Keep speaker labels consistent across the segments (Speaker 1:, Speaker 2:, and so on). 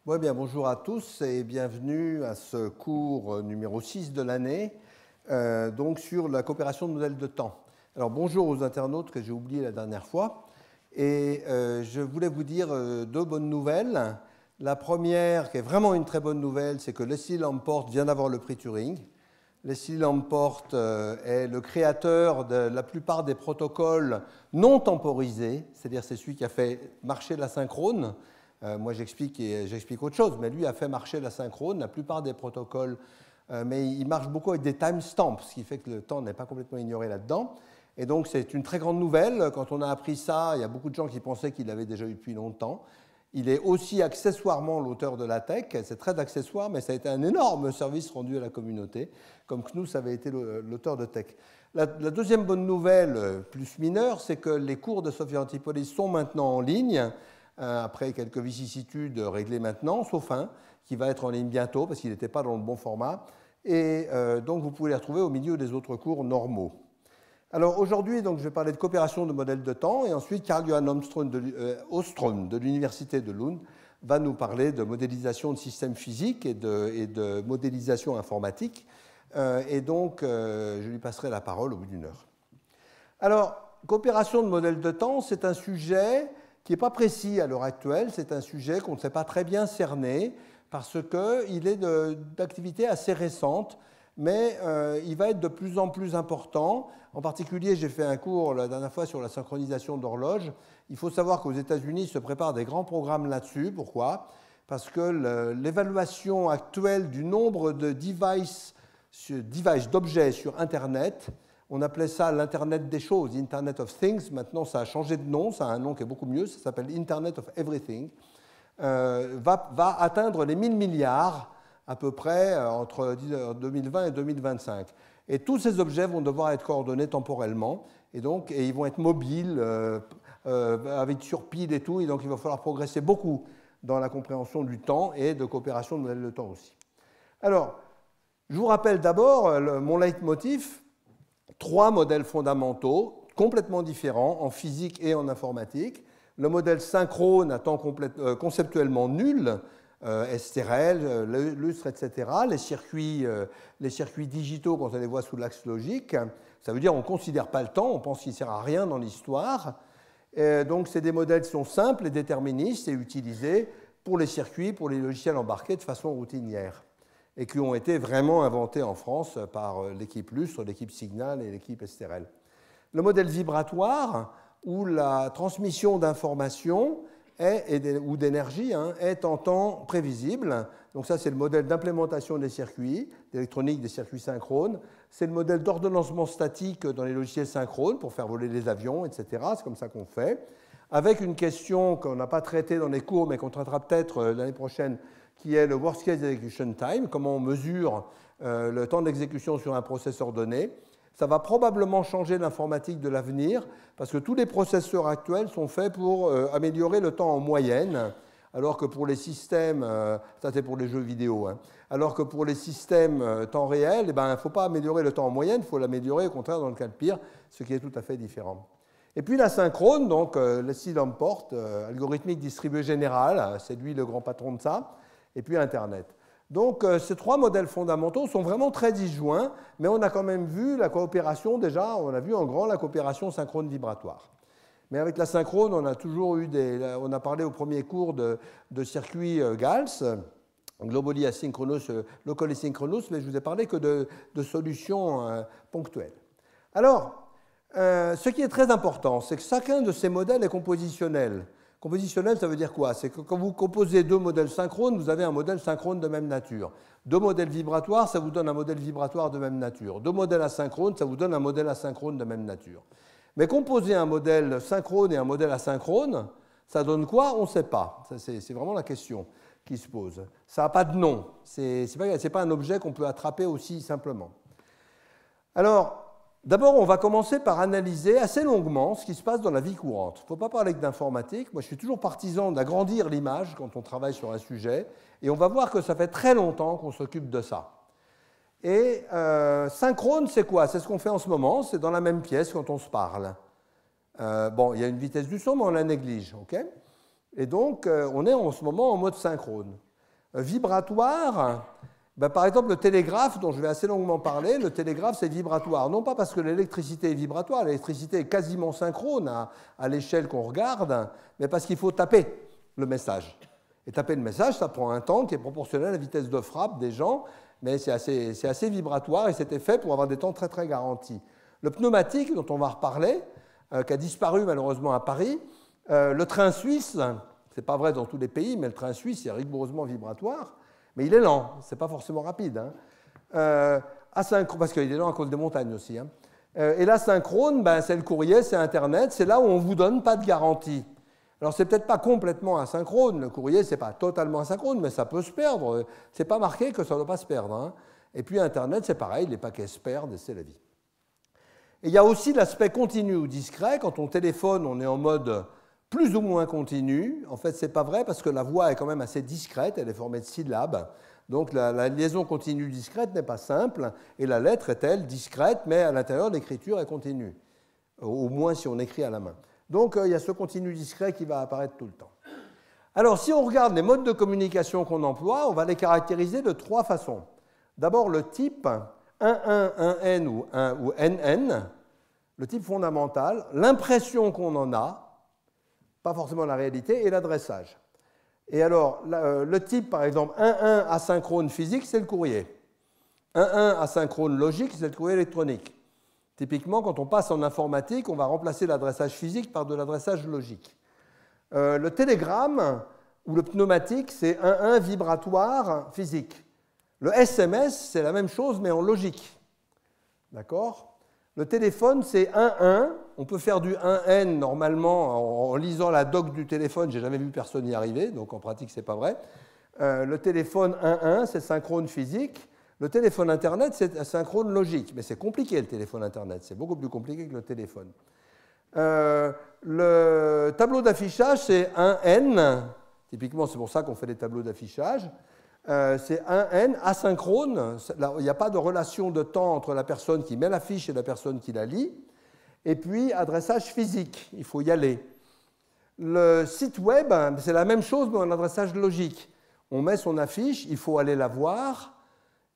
Speaker 1: Ouais, bien, bonjour à tous et bienvenue à ce cours numéro 6 de l'année, donc sur la coopération de modèles de temps. Alors bonjour aux internautes que j'ai oublié la dernière fois, et je voulais vous dire deux bonnes nouvelles. La première, qui est vraiment une très bonne nouvelle, c'est que Leslie Lamport vient d'avoir le prix Turing. Leslie Lamport est le créateur de la plupart des protocoles non temporisés, c'est-à-dire c'est celui qui a fait marcher l'asynchrone. Moi, j'explique autre chose, mais lui a fait marcher l'asynchrone, la plupart des protocoles, mais il marche beaucoup avec des timestamps, ce qui fait que le temps n'est pas complètement ignoré là-dedans. Et donc, c'est une très grande nouvelle. Quand on a appris ça, il y a beaucoup de gens qui pensaient qu'il l'avait déjà eu depuis longtemps. Il est aussi accessoirement l'auteur de la tech, c'est très accessoire, mais ça a été un énorme service rendu à la communauté, comme Knus avait été l'auteur de tech. La deuxième bonne nouvelle, plus mineure, c'est que les cours de Sophia Antipolis sont maintenant en ligne, après quelques vicissitudes réglées maintenant, sauf un, qui va être en ligne bientôt, parce qu'il n'était pas dans le bon format, et donc vous pouvez les retrouver au milieu des autres cours normaux. Alors aujourd'hui, je vais parler de coopération de modèles de temps, et ensuite Carl-Johan Åström de l'Université de Lund va nous parler de modélisation de systèmes physiques et de modélisation informatique, et donc je lui passerai la parole au bout d'une heure. Alors, coopération de modèles de temps, c'est un sujet qui n'est pas précis à l'heure actuelle, c'est un sujet qu'on ne sait pas très bien cerner, parce qu'il est d'activité assez récente, mais il va être de plus en plus important. En particulier, j'ai fait un cours la dernière fois sur la synchronisation d'horloges. Il faut savoir qu'aux États-Unis se préparent des grands programmes là-dessus. Pourquoi? Parce que l'évaluation actuelle du nombre de devices d'objets sur Internet, on appelait ça l'Internet des choses, Internet of Things. Maintenant, ça a changé de nom, ça a un nom qui est beaucoup mieux, ça s'appelle Internet of Everything, va atteindre les 1000 milliards à peu près entre 2020 et 2025. Et tous ces objets vont devoir être coordonnés temporellement, et ils vont être mobiles, sur pile et tout, et donc il va falloir progresser beaucoup dans la compréhension du temps et de coopération de modèles de temps aussi. Alors, je vous rappelle d'abord mon leitmotiv, 3 modèles fondamentaux, complètement différents en physique et en informatique. Le modèle synchrone à temps conceptuellement nul, STRL, lustre, etc. Les circuits digitaux, quand on les voit sous l'axe logique, ça veut dire qu'on ne considère pas le temps, on pense qu'il ne sert à rien dans l'histoire. Donc, c'est des modèles qui sont simples et déterministes et utilisés pour les circuits, pour les logiciels embarqués de façon routinière, et qui ont été vraiment inventés en France par l'équipe Lustre, l'équipe Signal et l'équipe STRL. Le modèle vibratoire, où la transmission d'informations ou d'énergie est en temps prévisible. Donc ça, c'est le modèle d'implémentation des circuits, d'électronique des circuits synchrones. C'est le modèle d'ordonnancement statique dans les logiciels synchrones pour faire voler les avions, etc. C'est comme ça qu'on fait. Avec une question qu'on n'a pas traitée dans les cours, mais qu'on traitera peut-être l'année prochaine, qui est le Worst Case Execution Time, comment on mesure le temps d'exécution sur un processeur donné. Ça va probablement changer l'informatique de l'avenir, parce que tous les processeurs actuels sont faits pour améliorer le temps en moyenne, alors que pour les systèmes, ça c'est pour les jeux vidéo, alors que pour les systèmes temps réel, il ne faut pas améliorer le temps en moyenne, il faut l'améliorer au contraire dans le cas de pire, ce qui est tout à fait différent. Et puis l'asynchrone, donc Leslie Lamport, algorithmique distribuée générale, c'est lui le grand patron de ça, et puis Internet. Donc ces 3 modèles fondamentaux sont vraiment très disjoints, mais on a quand même vu la coopération, déjà, on a vu en grand la coopération synchrone vibratoire. Mais avec la synchrone, on a toujours eu on a parlé au premier cours de circuits GALS, Globally Asynchronous, Locally Synchronous, mais je ne vous ai parlé que de solutions ponctuelles. Alors, ce qui est très important, c'est que chacun de ces modèles est compositionnel. Compositionnel, ça veut dire quoi? C'est que quand vous composez 2 modèles synchrones, vous avez un modèle synchrone de même nature. 2 modèles vibratoires, ça vous donne un modèle vibratoire de même nature. 2 modèles asynchrones, ça vous donne un modèle asynchrone de même nature. Mais composer un modèle synchrone et un modèle asynchrone, ça donne quoi? On ne sait pas. C'est vraiment la question qui se pose. Ça n'a pas de nom. Ce n'est pas un objet qu'on peut attraper aussi simplement. Alors, d'abord, on va commencer par analyser assez longuement ce qui se passe dans la vie courante. Il ne faut pas parler que d'informatique. Moi, je suis toujours partisan d'agrandir l'image quand on travaille sur un sujet. Et on va voir que ça fait très longtemps qu'on s'occupe de ça. Et synchrone, c'est quoi? C'est ce qu'on fait en ce moment. C'est dans la même pièce quand on se parle. Bon, il y a une vitesse du son, mais on la néglige. Okay, et donc, on est en ce moment en mode synchrone. Vibratoire, ben, par exemple le télégraphe, dont je vais assez longuement parler, le télégraphe c'est vibratoire. Non pas parce que l'électricité est vibratoire, l'électricité est quasiment synchrone à l'échelle qu'on regarde, mais parce qu'il faut taper le message. Et taper le message, ça prend un temps qui est proportionnel à la vitesse de frappe des gens, mais c'est assez vibratoire et c'était fait pour avoir des temps très très garantis. Le pneumatique, dont on va reparler, qui a disparu malheureusement à Paris, le train suisse, c'est pas vrai dans tous les pays, mais le train suisse est rigoureusement vibratoire, mais il est lent, c'est pas forcément rapide. Hein. Parce qu'il est lent à cause des montagnes aussi. Hein. Et l'asynchrone, ben, c'est le courrier, c'est Internet, c'est là où on ne vous donne pas de garantie. Alors, c'est peut-être pas complètement asynchrone, le courrier, c'est pas totalement asynchrone, mais ça peut se perdre. C'est pas marqué que ça ne doit pas se perdre. Hein. Et puis, Internet, c'est pareil, les paquets se perdent et c'est la vie. Et il y a aussi l'aspect continu ou discret. Quand on téléphone, on est en mode plus ou moins continu. En fait, ce n'est pas vrai parce que la voix est quand même assez discrète, elle est formée de syllabes. Donc la liaison continue discrète n'est pas simple, et la lettre est, elle, discrète, mais à l'intérieur, l'écriture est continue, au moins si on écrit à la main. Donc il y a ce continu discret qui va apparaître tout le temps. Alors, si on regarde les modes de communication qu'on emploie, on va les caractériser de 3 façons. D'abord, le type 1.1, 1N ou NN, le type fondamental, l'impression qu'on en a, pas forcément la réalité, et l'adressage. Et alors, le type, par exemple, 1.1 asynchrone physique, c'est le courrier. 1.1 asynchrone logique, c'est le courrier électronique. Typiquement, quand on passe en informatique, on va remplacer l'adressage physique par de l'adressage logique. Le télégramme ou le pneumatique, c'est 1.1 vibratoire physique. Le SMS, c'est la même chose, mais en logique. D'accord ? Le téléphone, c'est 1.1. On peut faire du 1N normalement en lisant la doc du téléphone. Je n'ai jamais vu personne y arriver, donc en pratique, ce n'est pas vrai. Le téléphone 1.1, c'est synchrone physique. Le téléphone Internet, c'est synchrone logique. Mais c'est compliqué, le téléphone Internet. C'est beaucoup plus compliqué que le téléphone. Le tableau d'affichage, c'est 1N. Typiquement, c'est pour ça qu'on fait des tableaux d'affichage. C'est 1N asynchrone. Il n'y a pas de relation de temps entre la personne qui met la fiche et la personne qui la lit. Et puis, adressage physique, il faut y aller. Le site web, c'est la même chose, mais en adressage logique. On met son affiche, il faut aller la voir,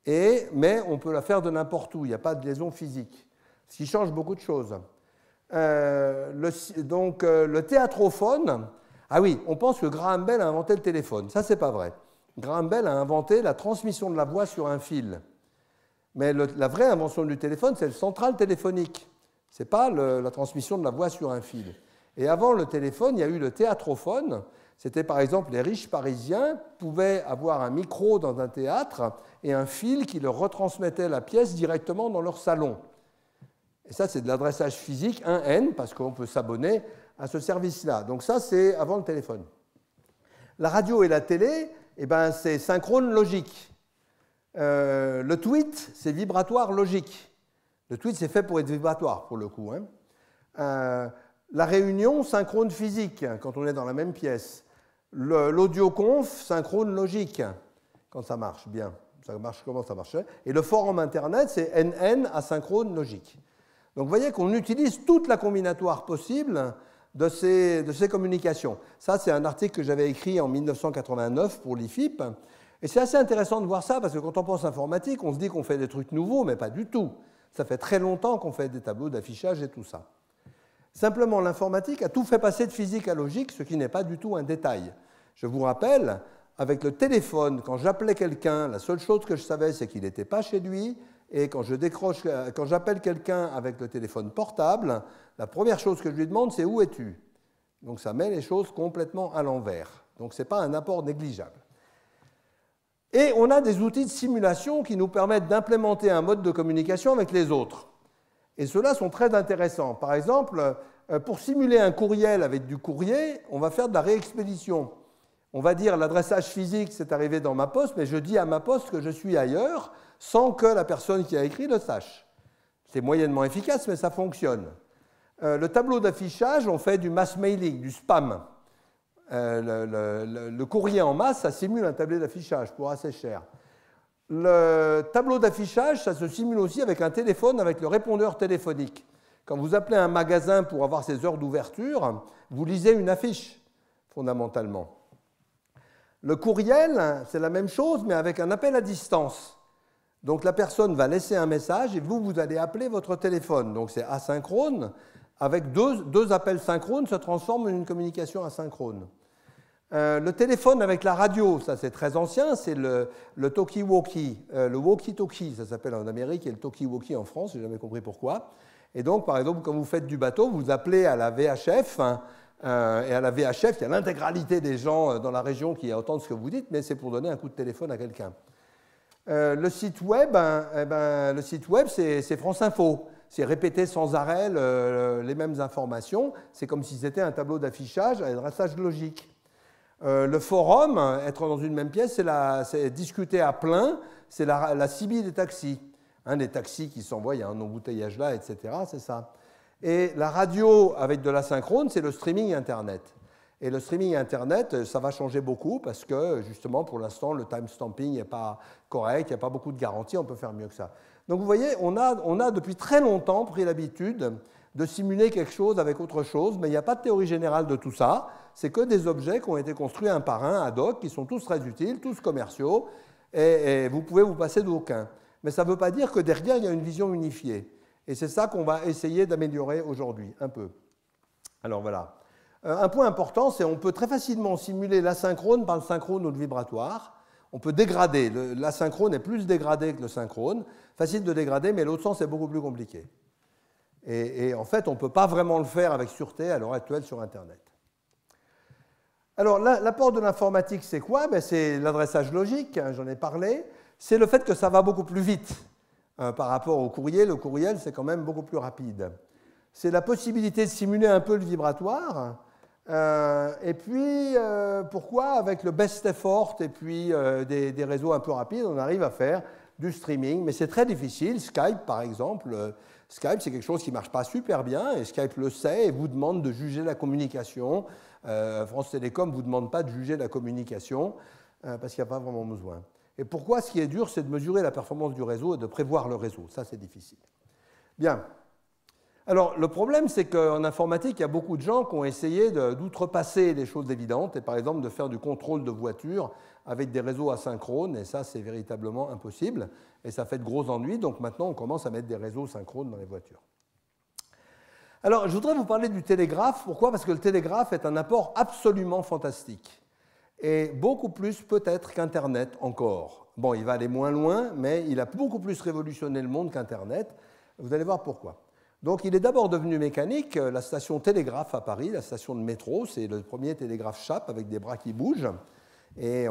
Speaker 1: mais on peut la faire de n'importe où, il n'y a pas de liaison physique, ce qui change beaucoup de choses. Le théâtrophone, ah oui, on pense que Graham Bell a inventé le téléphone, ça c'est pas vrai. Graham Bell a inventé la transmission de la voix sur un fil. Mais la vraie invention du téléphone, c'est le central téléphonique. Ce n'est pas la transmission de la voix sur un fil. Et avant le téléphone, il y a eu le théâtrophone. C'était par exemple les riches parisiens pouvaient avoir un micro dans un théâtre et un fil qui leur retransmettait la pièce directement dans leur salon. Et ça, c'est de l'adressage physique 1N, parce qu'on peut s'abonner à ce service-là. Donc ça, c'est avant le téléphone. La radio et la télé, eh ben, c'est synchrone logique. Le tweet, c'est vibratoire logique. Le tweet, c'est fait pour être vibratoire, pour le coup. Hein. La réunion, synchrone physique, quand on est dans la même pièce. L'audioconf, synchrone logique, quand ça marche bien. Ça marche comment ça marche. Et le forum Internet, c'est NN asynchrone logique. Donc vous voyez qu'on utilise toute la combinatoire possible de ces communications. Ça, c'est un article que j'avais écrit en 1989 pour l'IFIP. Et c'est assez intéressant de voir ça, parce que quand on pense informatique, on se dit qu'on fait des trucs nouveaux, mais pas du tout. Ça fait très longtemps qu'on fait des tableaux d'affichage et tout ça. Simplement, l'informatique a tout fait passer de physique à logique, ce qui n'est pas du tout un détail. Je vous rappelle, avec le téléphone, quand j'appelais quelqu'un, la seule chose que je savais, c'est qu'il n'était pas chez lui. Et quand j'appelle quelqu'un avec le téléphone portable, la première chose que je lui demande, c'est « Où es-tu » Donc ça met les choses complètement à l'envers. Donc ce n'est pas un apport négligeable. Et on a des outils de simulation qui nous permettent d'implémenter un mode de communication avec les autres. Et ceux-là sont très intéressants. Par exemple, pour simuler un courriel avec du courrier, on va faire de la réexpédition. On va dire l'adressage physique, c'est arrivé dans ma poste, mais je dis à ma poste que je suis ailleurs sans que la personne qui a écrit le sache. C'est moyennement efficace, mais ça fonctionne. Le tableau d'affichage, on fait du mass mailing, du spam. Le courrier en masse, ça simule un tableau d'affichage pour assez cher. Le tableau d'affichage, ça se simule aussi avec un téléphone, avec le répondeur téléphonique. Quand vous appelez un magasin pour avoir ses heures d'ouverture, vous lisez une affiche, fondamentalement. Le courriel, c'est la même chose, mais avec un appel à distance. Donc la personne va laisser un message et vous allez appeler votre téléphone. Donc c'est asynchrone. Avec deux appels synchrones, se transforme en une communication asynchrone. Le téléphone avec la radio, ça c'est très ancien, c'est le talkie-walkie, le walkie-talkie, ça s'appelle en Amérique, et le talkie-walkie en France, je n'ai jamais compris pourquoi. Et donc, par exemple, quand vous faites du bateau, vous appelez à la VHF, et à la VHF, il y a l'intégralité des gens dans la région qui entendent ce que vous dites, mais c'est pour donner un coup de téléphone à quelqu'un. Le site web, c'est France Info. C'est répéter sans arrêt les mêmes informations. C'est comme si c'était un tableau d'affichage, un adressage logique. Le forum, être dans une même pièce, c'est discuter à plein, c'est la CB des taxis. Les taxis qui s'envoient, il y a un embouteillage là, etc. C'est ça. Et la radio avec de l'asynchrone, c'est le streaming Internet. Et le streaming Internet, ça va changer beaucoup parce que, justement, pour l'instant, le timestamping n'est pas correct, il n'y a pas beaucoup de garanties, on peut faire mieux que ça. Donc, vous voyez, on a depuis très longtemps pris l'habitude de simuler quelque chose avec autre chose, mais il n'y a pas de théorie générale de tout ça. C'est que des objets qui ont été construits un par un, ad hoc, qui sont tous très utiles, tous commerciaux, et vous pouvez vous passer d'aucun. Mais ça ne veut pas dire que derrière, il y a une vision unifiée. Et c'est ça qu'on va essayer d'améliorer aujourd'hui, un peu. Alors voilà. Un point important, c'est qu'on peut très facilement simuler l'asynchrone par le synchrone ou le vibratoire. On peut dégrader. L'asynchrone est plus dégradé que le synchrone. Facile de dégrader, mais l'autre sens est beaucoup plus compliqué. Et en fait, on ne peut pas vraiment le faire avec sûreté à l'heure actuelle sur Internet. Alors, l'apport de l'informatique, c'est quoi? C'est l'adressage logique, j'en ai parlé. C'est le fait que ça va beaucoup plus vite par rapport au courriel. Le courriel, c'est quand même beaucoup plus rapide. C'est la possibilité de simuler un peu le vibratoire. Et puis, pourquoi, avec le best effort et puis des réseaux un peu rapides, on arrive à faire du streaming. Mais c'est très difficile. Skype, par exemple, Skype, c'est quelque chose qui ne marche pas super bien, et Skype le sait et vous demande de juger la communication. France Télécom ne vous demande pas de juger la communication, parce qu'il n'y a pas vraiment besoin. Et pourquoi ce qui est dur, c'est de mesurer la performance du réseau et de prévoir le réseau. Ça, c'est difficile. Bien. Alors, le problème, c'est qu'en informatique, il y a beaucoup de gens qui ont essayé d'outrepasser les choses évidentes, et par exemple de faire du contrôle de voiture avec des réseaux asynchrones, et ça, c'est véritablement impossible, et ça fait de gros ennuis, donc maintenant, on commence à mettre des réseaux synchrones dans les voitures. Alors, je voudrais vous parler du télégraphe. Pourquoi? Parce que le télégraphe est un apport absolument fantastique, et beaucoup plus peut-être qu'Internet encore. Bon, il va aller moins loin, mais il a beaucoup plus révolutionné le monde qu'Internet. Vous allez voir pourquoi. Donc, il est d'abord devenu mécanique. La station Télégraphe à Paris, la station de métro, c'est le premier télégraphe chape avec des bras qui bougent. Et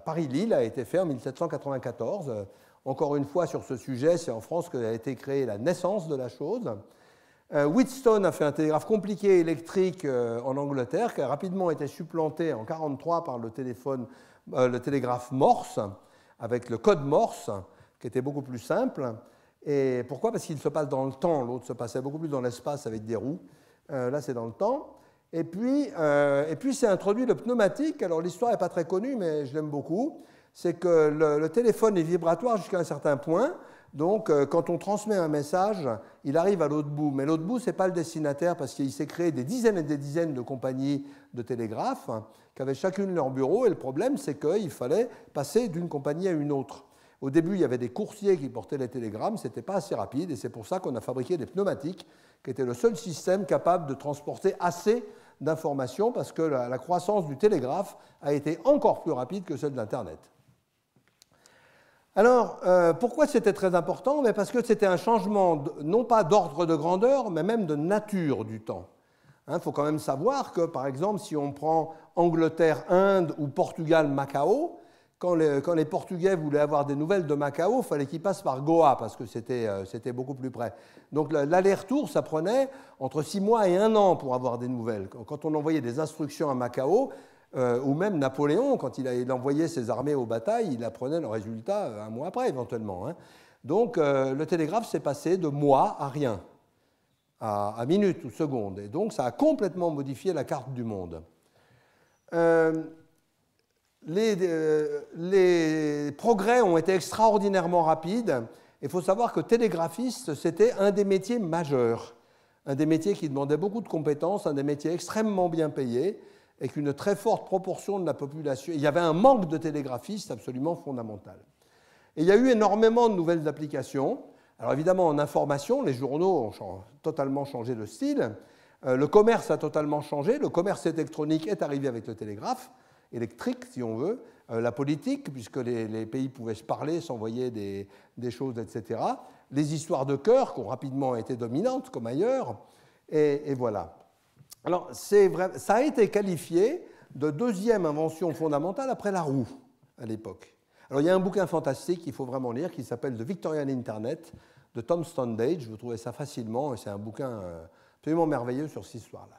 Speaker 1: Paris-Lille a été fait en 1794. Encore une fois, sur ce sujet, c'est en France qu'a été créée la naissance de la chose. Wheatstone a fait un télégraphe compliqué électrique en Angleterre, qui a rapidement été supplanté en 1943 par le télégraphe Morse, avec le code Morse, qui était beaucoup plus simple. Et pourquoi? Parce qu'il se passe dans le temps. L'autre se passait beaucoup plus dans l'espace avec des roues. Là, c'est dans le temps. Et puis c'est introduit le pneumatique. Alors, l'histoire n'est pas très connue, mais je l'aime beaucoup. C'est que le téléphone est vibratoire jusqu'à un certain point. Donc, quand on transmet un message, il arrive à l'autre bout. Mais l'autre bout, ce n'est pas le destinataire, parce qu'il s'est créé des dizaines et des dizaines de compagnies de télégraphes qui avaient chacune leur bureau. Et le problème, c'est qu'il fallait passer d'une compagnie à une autre. Au début, il y avait des coursiers qui portaient les télégrammes, ce n'était pas assez rapide, et c'est pour ça qu'on a fabriqué des pneumatiques, qui étaient le seul système capable de transporter assez d'informations, parce que la croissance du télégraphe a été encore plus rapide que celle de l'Internet. Alors, pourquoi c'était très important? Parce que c'était un changement, non pas d'ordre de grandeur, mais même de nature du temps. Il faut quand même savoir que, par exemple, si on prend Angleterre-Inde ou Portugal-Macao, quand les Portugais voulaient avoir des nouvelles de Macao, il fallait qu'ils passent par Goa, parce que c'était beaucoup plus près. Donc l'aller-retour, ça prenait entre 6 mois et 1 an pour avoir des nouvelles. Quand on envoyait des instructions à Macao, ou même Napoléon, quand il envoyait ses armées aux batailles, il apprenait le résultat 1 mois après, éventuellement. Donc le télégraphe s'est passé de mois à rien, à minutes ou secondes. Et donc ça a complètement modifié la carte du monde. Les progrès ont été extraordinairement rapides. Il faut savoir que télégraphiste, c'était un des métiers majeurs, un des métiers qui demandait beaucoup de compétences, un des métiers extrêmement bien payés. et qu'une très forte proportion de la population... Il y avait un manque de télégraphistes absolument fondamental. Et il y a eu énormément de nouvelles applications. Alors évidemment, en information, les journaux ont totalement changé de style. Le commerce a totalement changé. Le commerce électronique est arrivé avec le télégraphe, électrique si on veut. La politique, puisque les pays pouvaient se parler, s'envoyer des choses, etc. Les histoires de cœur, qui ont rapidement été dominantes, comme ailleurs. Et voilà. Alors, ça a été qualifié de deuxième invention fondamentale après la roue, à l'époque. Alors, il y a un bouquin fantastique qu'il faut vraiment lire qui s'appelle The Victorian Internet de Tom Standage. Vous trouvez ça facilement, et c'est un bouquin absolument merveilleux sur cette histoire-là.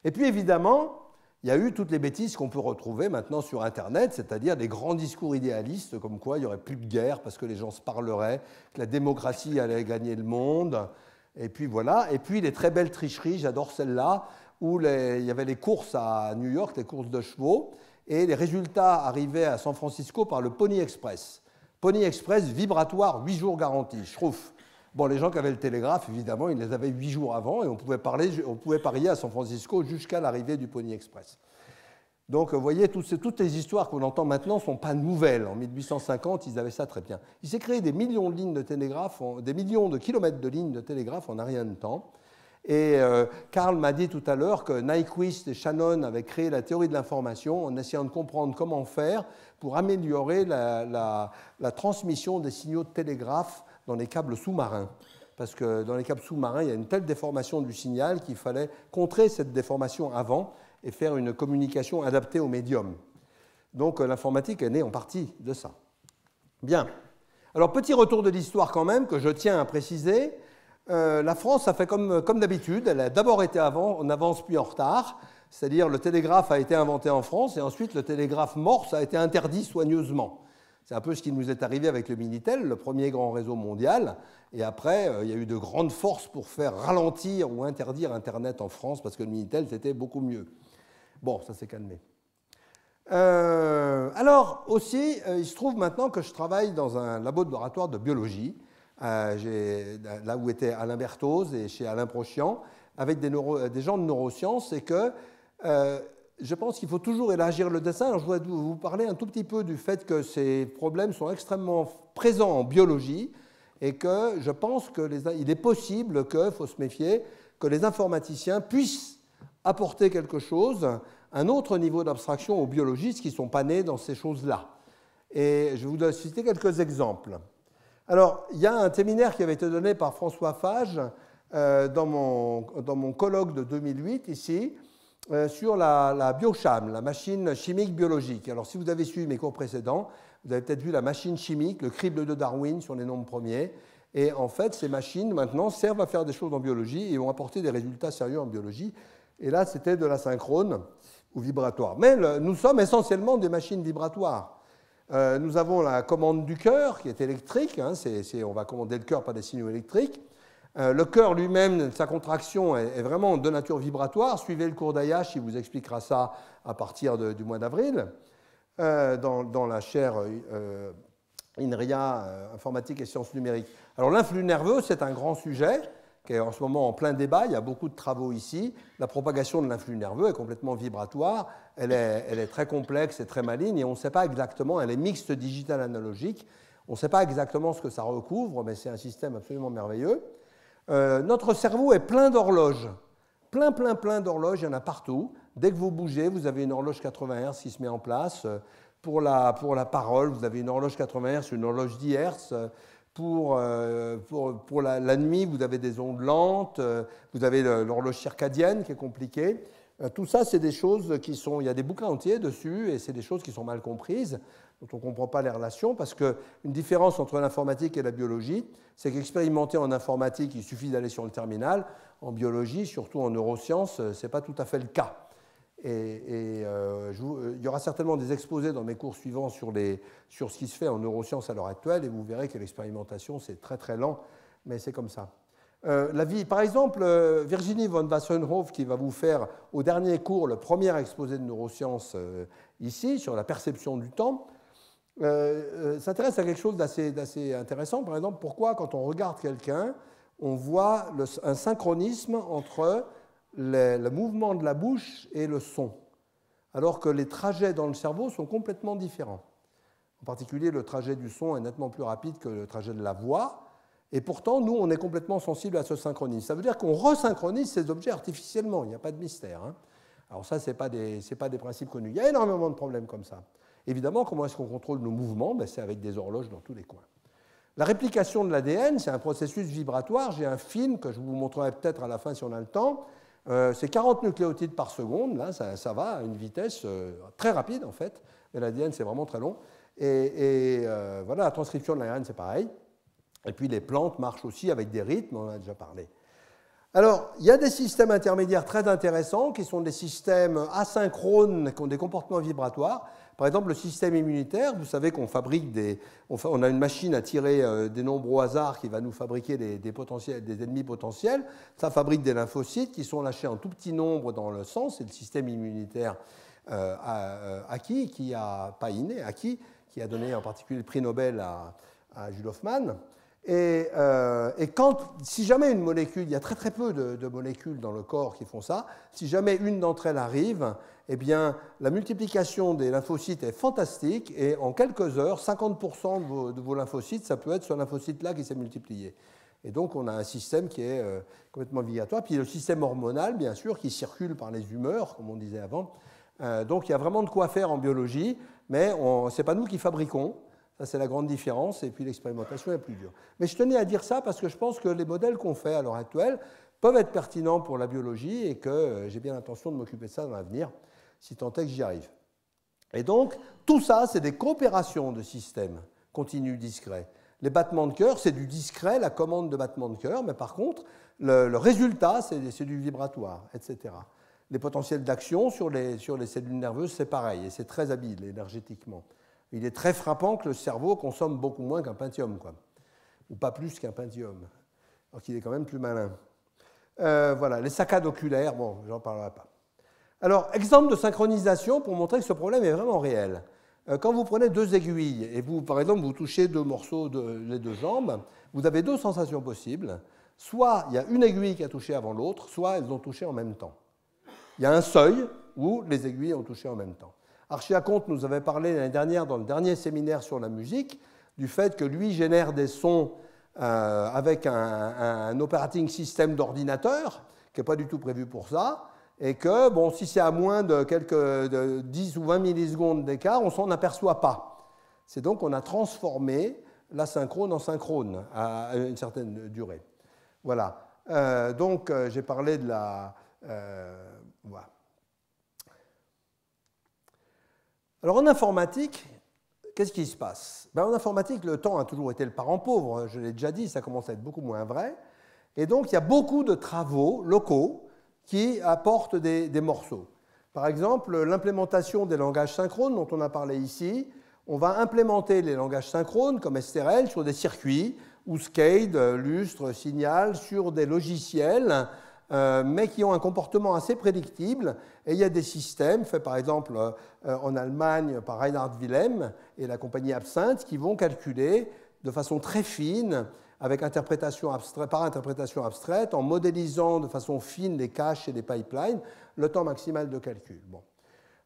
Speaker 1: Et puis, évidemment, il y a eu toutes les bêtises qu'on peut retrouver maintenant sur Internet, c'est-à-dire des grands discours idéalistes comme quoi il n'y aurait plus de guerre parce que les gens se parleraient, que la démocratie allait gagner le monde, et puis voilà. Et puis les très belles tricheries, j'adore celle-là, où il y avait les courses à New York, les courses de chevaux, et les résultats arrivaient à San Francisco par le Pony Express. Pony Express, vibratoire, 8 jours garantis, Schrouf. Bon, les gens qui avaient le télégraphe, évidemment, ils les avaient 8 jours avant, et on pouvait parier à San Francisco jusqu'à l'arrivée du Pony Express. Donc, vous voyez, toutes les histoires qu'on entend maintenant ne sont pas nouvelles. En 1850, ils avaient ça très bien. Il s'est créé des millions de lignes de télégraphe, des millions de kilomètres de lignes de télégraphe en un rien de temps. Et Karl m'a dit tout à l'heure que Nyquist et Shannon avaient créé la théorie de l'information en essayant de comprendre comment faire pour améliorer la transmission des signaux de télégraphe dans les câbles sous-marins. Parce que dans les câbles sous-marins, il y a une telle déformation du signal qu'il fallait contrer cette déformation avant et faire une communication adaptée au médium. Donc l'informatique est née en partie de ça. Bien. Alors petit retour de l'histoire quand même, que je tiens à préciser. La France a fait comme d'habitude, elle a d'abord été en avance puis en retard, c'est-à-dire le télégraphe a été inventé en France et ensuite le télégraphe morse a été interdit soigneusement. C'est un peu ce qui nous est arrivé avec le Minitel, le premier grand réseau mondial, et après il y a eu de grandes forces pour faire ralentir ou interdire Internet en France parce que le Minitel c'était beaucoup mieux. Bon, ça s'est calmé. Alors aussi, il se trouve maintenant que je travaille dans un laboratoire de biologie, là où était Alain Berthoz et chez Alain Prochian, avec des gens de neurosciences, et que je pense qu'il faut toujours élargir le dessin. Alors, je voudrais vous parler un tout petit peu du fait que ces problèmes sont extrêmement présents en biologie et que je pense qu'il est possible il faut se méfier, que les informaticiens puissent apporter quelque chose, un autre niveau d'abstraction aux biologistes qui ne sont pas nés dans ces choses-là. Et je vais vous citer quelques exemples. Alors, il y a un séminaire qui avait été donné par François Fage dans mon colloque de 2008 ici, sur la biocham, la machine chimique biologique. Alors, si vous avez suivi mes cours précédents, vous avez peut-être vu la machine chimique, le crible de Darwin sur les nombres premiers. Et en fait, ces machines, maintenant, servent à faire des choses en biologie et ont apporté des résultats sérieux en biologie. Et là, c'était de l'asynchrone ou vibratoire. Mais nous sommes essentiellement des machines vibratoires. Nous avons la commande du cœur, qui est électrique. On va commander le cœur par des signaux électriques. Le cœur lui-même, sa contraction est vraiment de nature vibratoire. Suivez le cours d'Ayash, il vous expliquera ça à partir du mois d'avril, dans la chaire INRIA, informatique et sciences numériques. Alors l'influx nerveux, c'est un grand sujet qui est en ce moment en plein débat. Il y a beaucoup de travaux ici. La propagation de l'influx nerveux est complètement vibratoire. Elle est très complexe et très maligne, et on ne sait pas exactement, elle est mixte digital analogique. On ne sait pas exactement ce que ça recouvre, mais c'est un système absolument merveilleux. Notre cerveau est plein d'horloges. Plein d'horloges, il y en a partout. Dès que vous bougez, vous avez une horloge 80 Hz qui se met en place. Pour la parole, vous avez une horloge 80 Hz, une horloge 10 Hz. Pour la nuit, vous avez des ondes lentes. Vous avez l'horloge circadienne qui est compliquée. Tout ça, c'est des choses qui sont... Il y a des bouquins entiers dessus, et c'est des choses qui sont mal comprises, dont on ne comprend pas les relations, parce qu'une différence entre l'informatique et la biologie, c'est qu'expérimenter en informatique, il suffit d'aller sur le terminal. En biologie, surtout en neurosciences, ce n'est pas tout à fait le cas. Il y aura certainement des exposés dans mes cours suivants sur ce qui se fait en neurosciences à l'heure actuelle, et vous verrez que l'expérimentation, c'est très très lent, mais c'est comme ça. Par exemple, Virginie von Wassenhof, qui va vous faire au dernier cours le premier exposé de neurosciences ici, sur la perception du temps, s'intéresse à quelque chose d'assez intéressant. Par exemple, pourquoi, quand on regarde quelqu'un, on voit un synchronisme entre le mouvement de la bouche et le son. alors que les trajets dans le cerveau sont complètement différents. En particulier, le trajet du son est nettement plus rapide que le trajet de la voix, et pourtant, nous, on est complètement sensible à ce synchronisme. Ça veut dire qu'on resynchronise ces objets artificiellement, il n'y a pas de mystère. Alors ça, ce n'est pas des principes connus. Il y a énormément de problèmes comme ça. Évidemment, comment est-ce qu'on contrôle nos mouvements? C'est avec des horloges dans tous les coins. La réplication de l'ADN, c'est un processus vibratoire. J'ai un film que je vous montrerai peut-être à la fin si on a le temps. C'est 40 nucléotides par seconde. Là, ça va à une vitesse très rapide, en fait. Mais l'ADN, c'est vraiment très long. Voilà, la transcription de l'ARN, c'est pareil. Et puis les plantes marchent aussi avec des rythmes, on en a déjà parlé. Alors, il y a des systèmes intermédiaires très intéressants qui sont des systèmes asynchrones qui ont des comportements vibratoires. Par exemple, le système immunitaire, vous savez qu'on fabrique on a une machine à tirer des nombres au hasard qui va nous fabriquer des ennemis potentiels. Ça fabrique des lymphocytes qui sont lâchés en tout petits nombres dans le sang. C'est le système immunitaire acquis, acquis, qui a donné en particulier le prix Nobel à Jules Hoffmann. Et si jamais une molécule, il y a très très peu de molécules dans le corps qui font ça, si jamais une d'entre elles arrive, eh bien, la multiplication des lymphocytes est fantastique et en quelques heures, 50% de vos lymphocytes, ça peut être ce lymphocyte-là qui s'est multiplié. Et donc, on a un système qui est complètement vibratoire. Puis le système hormonal, bien sûr, qui circule par les humeurs, comme on disait avant. Donc, il y a vraiment de quoi faire en biologie, mais ce n'est pas nous qui fabriquons. Ça, c'est la grande différence, et puis l'expérimentation est plus dure. Mais je tenais à dire ça parce que je pense que les modèles qu'on fait à l'heure actuelle peuvent être pertinents pour la biologie et que j'ai bien l'intention de m'occuper de ça dans l'avenir, si tant est que j'y arrive. Et donc, tout ça, c'est des coopérations de systèmes continus discrets. Les battements de cœur, c'est du discret, la commande de battement de cœur, mais par contre, le résultat, c'est du vibratoire, etc. Les potentiels d'action sur les cellules nerveuses, c'est pareil, et c'est très habile énergétiquement. Il est très frappant que le cerveau consomme beaucoup moins qu'un Pentium, quoi. Ou pas plus qu'un Pentium, alors qu'il est quand même plus malin. Voilà, les saccades oculaires, bon, j'en parlerai pas. Alors, exemple de synchronisation pour montrer que ce problème est vraiment réel. Quand vous prenez deux aiguilles et vous, par exemple, vous touchez deux morceaux les deux jambes, vous avez deux sensations possibles. Soit il y a une aiguille qui a touché avant l'autre, soit elles ont touché en même temps. Il y a un seuil où les aiguilles ont touché en même temps. Archiaconte nous avait parlé l'année dernière, dans le dernier séminaire sur la musique, du fait que lui génère des sons avec un operating system d'ordinateur, qui n'est pas du tout prévu pour ça, et que, bon, si c'est à moins de 10 ou 20 millisecondes d'écart, on ne s'en aperçoit pas. C'est donc qu'on a transformé l'asynchrone en synchrone à une certaine durée. Voilà. Donc, j'ai parlé de la... voilà. Alors en informatique, qu'est-ce qui se passe? En informatique, le temps a toujours été le parent pauvre, je l'ai déjà dit, ça commence à être beaucoup moins vrai. Et donc il y a beaucoup de travaux locaux qui apportent des morceaux. Par exemple, l'implémentation des langages synchrones dont on a parlé ici, on va implémenter les langages synchrones comme STRL sur des circuits ou SCADE, lustre, signal, sur des logiciels mais qui ont un comportement assez prédictible. Et il y a des systèmes faits par exemple en Allemagne par Reinhard Wilhelm et la compagnie Absinthe qui vont calculer de façon très fine, avec par interprétation abstraite, en modélisant de façon fine les caches et les pipelines, le temps maximal de calcul. Bon.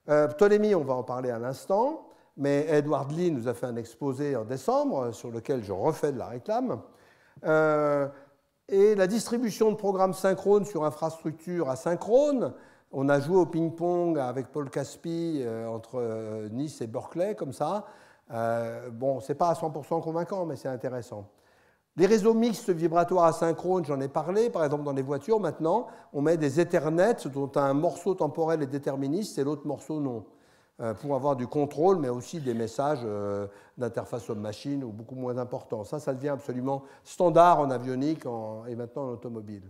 Speaker 1: Ptolémée, on va en parler à l'instant, mais Edward Lee nous a fait un exposé en décembre sur lequel je refais de la réclame. Et la distribution de programmes synchrones sur infrastructure asynchrone, on a joué au ping-pong avec Paul Caspi entre Nice et Berkeley, comme ça. Bon, ce n'est pas à 100% convaincant, mais c'est intéressant. Les réseaux mixtes vibratoires asynchrones, j'en ai parlé. Par exemple, dans les voitures, maintenant, on met des Ethernet dont un morceau temporel est déterministe et l'autre morceau non, pour avoir du contrôle, mais aussi des messages d'interface homme-machine ou beaucoup moins importants. Ça devient absolument standard en avionique et maintenant en automobile.